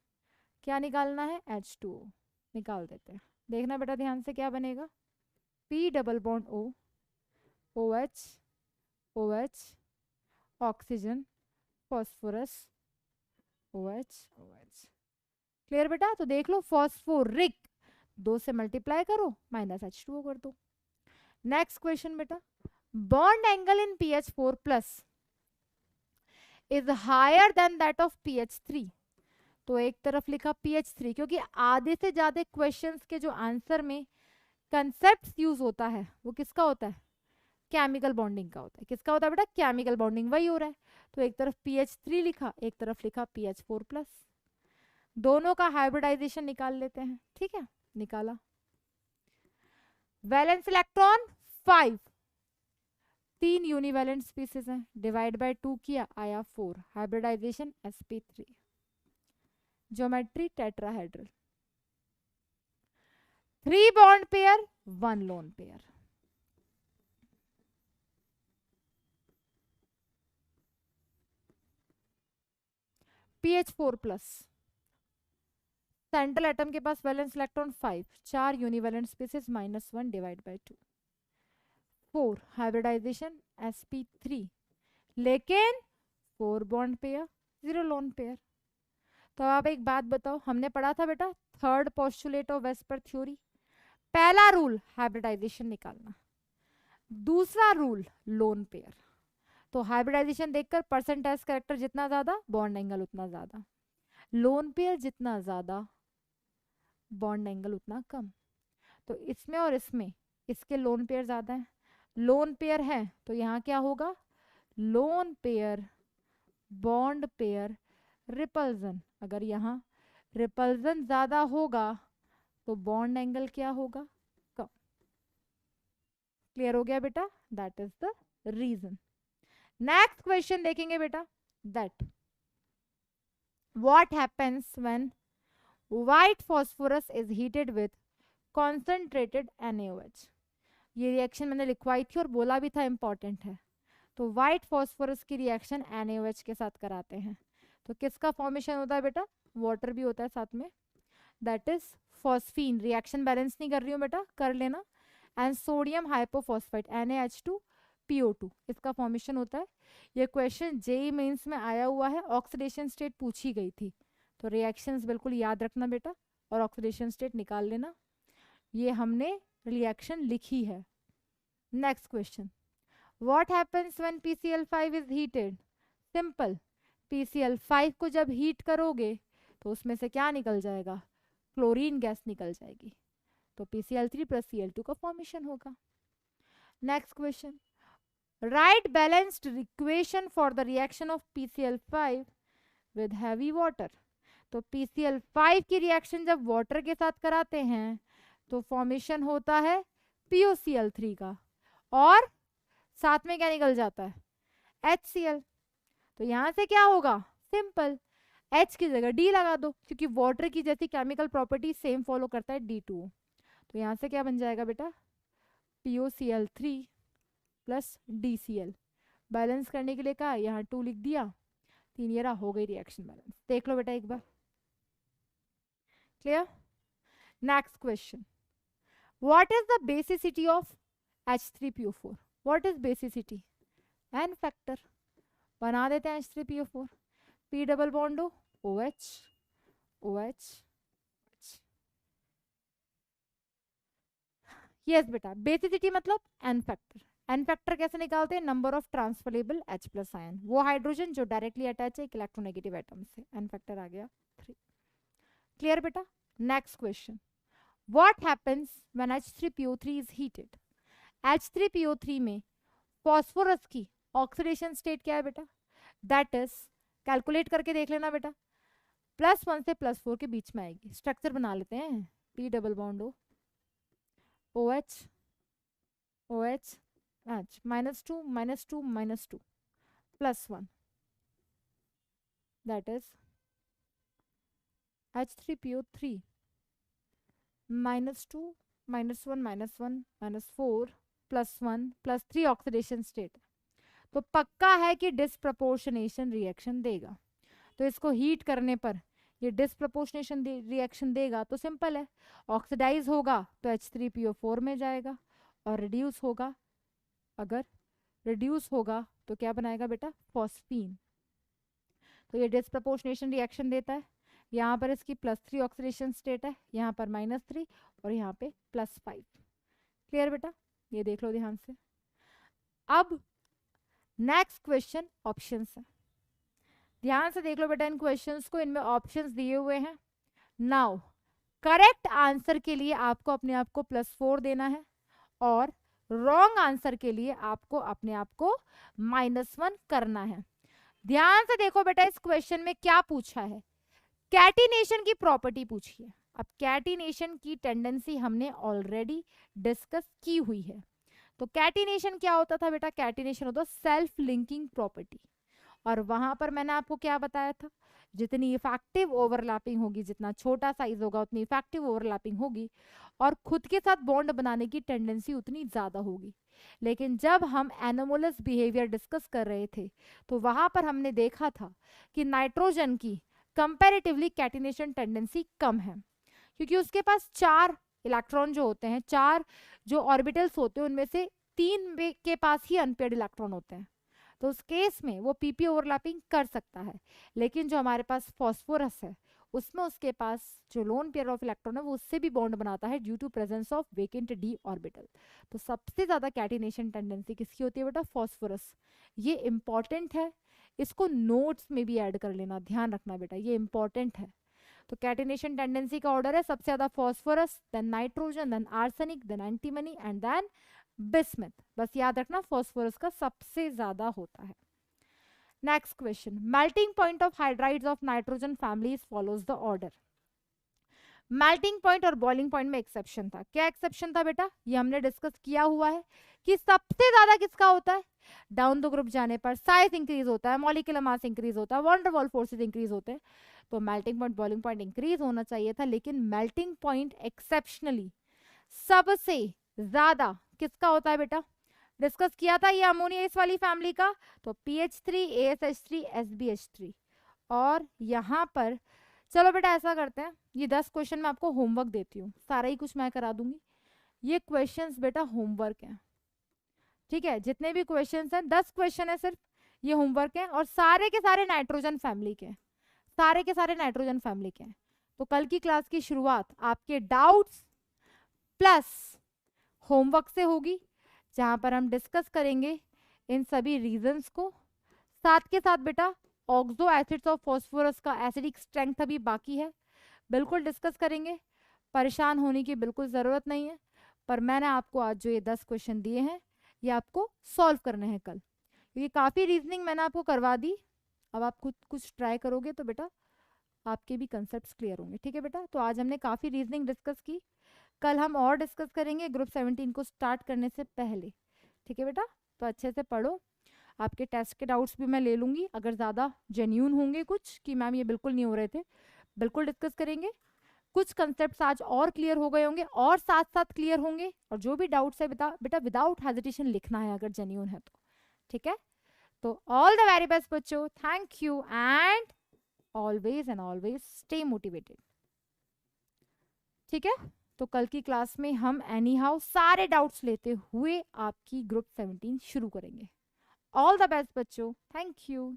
क्या निकालना है? H2O निकाल देते हैं। देखना बेटा ध्यान से क्या बनेगा? P double bond O, OH OH, oxygen, phosphorus, OH OH। Clear बेटा? तो देख लो, फॉस्फोरिक 2 से मल्टीप्लाई करो माइनस H2O कर दो। नेक्स्ट क्वेश्चन बेटा, bond angle in PH4 plus is higher than that of PH3। तो एक तरफ लिखा PH3 क्योंकि आधे से ज्यादा क्वेश्चंस के जो आंसर में कंसेप्ट यूज होता है वो किसका होता है? केमिकल बॉन्डिंग का होता है। किसका होता है बेटा? केमिकल बॉन्डिंग, वही हो रहा है। तो एक तरफ PH3 लिखा, एक तरफ लिखा PH4 प्लस, दोनों का हाइब्रिडाइजेशन निकाल लेते हैं। ठीक है, निकाला। वैलेंस इलेक्ट्रॉन 5, 3 यूनिवैलेंट स्पीसीज हैं, डिवाइड बाय 2 किया, आया 4, hybridisation sp3, geometry tetrahedral, 3 bond pair 1 lone pair. PH4 plus, central atom के पास valence electron 5, 4 univalent species -1 divide by 2, 4 hybridisation sp3, लेकिन 4 बॉन्ड पेयर 0 लोन पेयर। तो आप एक बात बताओ, हमने पढ़ा था बेटा third postulate of VSEPR theory, पहला रूल हाइब्रिडाइजेशन निकालना, दूसरा रूल लोन पेयर। तो हाइब्रिडाइजेशन देखकर परसेंटेज कैरेक्टर जितना ज्यादा बॉन्ड एंगल उतना ज्यादा, लोन पेयर जितना ज्यादा बॉन्ड एंगल उतना कम। तो इसमें और इसमें इसके लोन पेयर ज्यादा है, लोन पेयर है तो यहाँ क्या होगा? Lone pair bond pair repulsion. अगर यहाँ रिपल्जन ज्यादा होगा तो बॉन्ड एंगल क्या होगा? कम। क्लियर हो गया बेटा? That is the reason. Next question देखेंगे बेटा, that what happens when white phosphorus is heated with concentrated NaOH। ये रिएक्शन मैंने लिखवाई थी और बोला भी था इंपॉर्टेंट है। तो व्हाइट फॉस्फोरस की रिएक्शन NaOH के साथ कराते हैं तो किसका फॉर्मेशन होता है बेटा, वाटर भी होता है साथ में, that is phosphine. Reaction balance नहीं कर रही हूँ बेटा, कर लेना। एंड सोडियम हाइपोफॉस्फेट NaH2PO2, इसका फॉर्मेशन होता है। ये क्वेश्चन जेईई मेंस में आया हुआ है, ऑक्सीडेशन स्टेट पूछी गई थी, तो रिएक्शंस बिल्कुल याद रखना बेटा और ऑक्सीडेशन स्टेट निकाल लेना। ये हमने रिएक्शन लिखी है। Next question, what happens when PCl5 is heated. Simple, PCl5 को जब हीट करोगे तो उसमें से क्या निकल जाएगा, क्लोरीन गैस निकल जाएगी, तो PCl3 प्लस Cl2 का फॉर्मेशन होगा। Next question, right balanced equation for the reaction of PCl5 with heavy water. तो PCl5 की रिएक्शन जब वाटर के साथ कराते हैं तो फॉर्मेशन होता है POCl3 का, और साथ में क्या निकल जाता है, HCl। तो यहां से क्या होगा, सिंपल, H की जगह D लगा दो, क्योंकि वाटर की जैसी केमिकल प्रॉपर्टी सेम फॉलो करता है D2O। तो यहां से क्या बन जाएगा बेटा, POCl3 प्लस DCl। बैलेंस करने के लिए कहा, यहाँ 2 लिख दिया, 3 ये रहा, हो गई रिएक्शन बैलेंस। देख लो बेटा एक बार, clear. Next question, what is the basicity of H3PO4। What is basicity, n factor, बना देते हैं H3PO4, P double bond OH OH। Yes बेटा, बेसिसिटी मतलब एन फैक्टर। एन फैक्टर कैसे निकालते हैं, number of transferable H plus ion, वो hydrogen जो डायरेक्टली अटैच है एक इलेक्ट्रोनेगेटिव एटम से, एन फैक्टर आ गया 3। क्लियर बेटा। Next question, what happens when H3PO3 is heated. H3PO3 में फॉस्फोरस की ऑक्सीडेशन स्टेट क्या है बेटा, दैट इज, कैलकुलेट करके देख लेना बेटा, +1 से +4 के बीच में आएगी। स्ट्रक्चर बना लेते हैं, P double bond OH OH H -2 -2 -2 +1, that is H3PO3 -2 -1 -1 -4 +1 +3 oxidation state, तो पक्का है कि डिसप्रपोर्शनेशन रिएक्शन देगा। तो इसको हीट करने पर ये डिसप्रपोर्शनेशन रिएक्शन देगा, तो सिंपल है, ऑक्सीडाइज होगा तो H3PO4 में जाएगा, और रिड्यूस होगा, अगर रिड्यूस होगा तो क्या बनाएगा बेटा, फॉस्फीन। तो ये डिसप्रपोर्शनेशन रिएक्शन देता है। यहाँ पर इसकी +3 ऑक्सीडेशन स्टेट है, यहाँ पर -3 और यहाँ पे +5। क्लियर बेटा, ये देख लो ध्यान से। अब नेक्स्ट क्वेश्चन ऑप्शंस है, ध्यान से देख लो बेटा इन क्वेश्चंस को, इनमें ऑप्शंस दिए हुए हैं। नाउ करेक्ट आंसर के लिए आपको अपने आप को +4 देना है, और रॉन्ग आंसर के लिए आपको अपने आप को -1 करना है। ध्यान से देखो बेटा, इस क्वेश्चन में क्या पूछा है, कैटिनेशन की प्रॉपर्टी पूछी है। अब कैटिनेशन की टेंडेंसी हमने ऑलरेडी डिस्कस की हुई है। तो कैटिनेशन क्या होता था बेटा, कैटिनेशन होता सेल्फ लिंकिंग प्रॉपर्टी, और वहां पर मैंने आपको क्या बताया था, जितनी इफेक्टिव ओवरलैपिंग होगी, जितना छोटा साइज होगा उतनी इफेक्टिव ओवरलैपिंग होगी, और खुद के साथ बॉन्ड बनाने की टेंडेंसी उतनी ज्यादा होगी। लेकिन जब हम एनोमोलस बिहेवियर डिस्कस कर रहे थे तो वहां पर हमने देखा था कि नाइट्रोजन की कंपैरेटिवली कैटिनेशन टेंडेंसी कम है, क्योंकि उसके पास 4 इलेक्ट्रॉन जो होते हैं, 4 जो ऑर्बिटल्स होते हैं, उनमें से 3 के पास ही अनपेयर्ड इलेक्ट्रॉन होते हैं। तो उस केस में वो PP ओवरलैपिंग कर सकता है। लेकिन जो हमारे पास फॉस्फोरस है उसमें उसके पास जो लोन पेयर ऑफ इलेक्ट्रॉन है वो उससे भी बॉन्ड बनाता है due to presence of vacant D orbital. तो सबसे ज्यादा कैटिनेशन टेंडेंसी किसकी होती है बेटा, फॉस्फोरस। ये इंपॉर्टेंट है, इसको नोट्स में भी ऐड कर लेना, ध्यान रखना बेटा, ये इंपॉर्टेंट है। तो कैटिनेशन टेंडेंसी का ऑर्डर है, सबसे ज्यादा phosphorus, then nitrogen, then arsenic, then antimony and then bismuth. बस याद रखना फॉस्फोरस का सबसे ज्यादा होता है। Next question, melting point of hydrides of nitrogen family follows the order. Melting point और बॉइलिंग पॉइंट में एक्सेप्शन था। क्या एक्सेप्शन था बेटा? ये हमने डिस्कस किया हुआ है कि सबसे ज्यादा किसका होता है? डाउन द ग्रुप जाने पर साइज इंक्रीज होता है, मॉलिक्यूलर मास इंक्रीज होता है, van der Waals forces increase होते हैं। तो melting point boiling point increase होना चाहिए था, लेकिन मेल्टिंग पॉइंट एक्सेप्शनली सबसे ज्यादा किसका होता है बेटा? डिस्कस किया था ये अमोनिया इस वाली फैमिली का, तो PH3 ASH3 SbH3। और यहाँ पर चलो बेटा ऐसा करते हैं, ये 10 क्वेश्चन मैं आपको होमवर्क देती हूँ, सारा ही कुछ मैं करा दूंगी। ये क्वेश्चंस बेटा होमवर्क हैं, ठीक है? जितने भी क्वेश्चंस हैं 10 क्वेश्चन है सिर्फ, ये होमवर्क है और सारे के सारे नाइट्रोजन फैमिली के, सारे के सारे नाइट्रोजन फैमिली के हैं। तो कल की क्लास की शुरुआत आपके डाउट्स प्लस होमवर्क से होगी, जहां पर हम डिस्कस करेंगे इन सभी रीजंस को। साथ के साथ बेटा ऑक्सो एसिड्स और फॉस्फोरस का एसिडिक स्ट्रेंथ अभी बाकी है, बिल्कुल डिस्कस करेंगे। परेशान होने की बिल्कुल ज़रूरत नहीं है, पर मैंने आपको आज जो ये 10 क्वेश्चन दिए हैं ये आपको सॉल्व करने हैं कल, क्योंकि काफ़ी रीजनिंग मैंने आपको करवा दी। अब आप खुद कुछ ट्राई करोगे तो बेटा आपके भी कंसेप्ट क्लियर होंगे, ठीक है बेटा? तो आज हमने काफ़ी रीजनिंग डिस्कस की, कल हम और डिस्कस करेंगे ग्रुप 17 को स्टार्ट करने से पहले, ठीक है बेटा? तो अच्छे से पढ़ो, आपके टेस्ट के डाउट्स भी मैं ले लूँगी, अगर ज़्यादा जेन्यून होंगे कुछ कि मैम ये बिल्कुल नहीं हो रहे थे, बिल्कुल डिस्कस करेंगे। कुछ कंसेप्ट आज और क्लियर हो गए होंगे और साथ साथ क्लियर होंगे, और जो भी डाउट्स है बेटा विदाउट हेजिटेशन लिखना है अगर जेन्यून है तो, ठीक है? तो ऑल द वेरी बेस्ट बच्चों, thank you and always stay motivated, ठीक है? तो कल की क्लास में हम एनी हाउ सारे डाउट्स लेते हुए आपकी ग्रुप 17 शुरू करेंगे। ऑल द बेस्ट बच्चों, थैंक यू।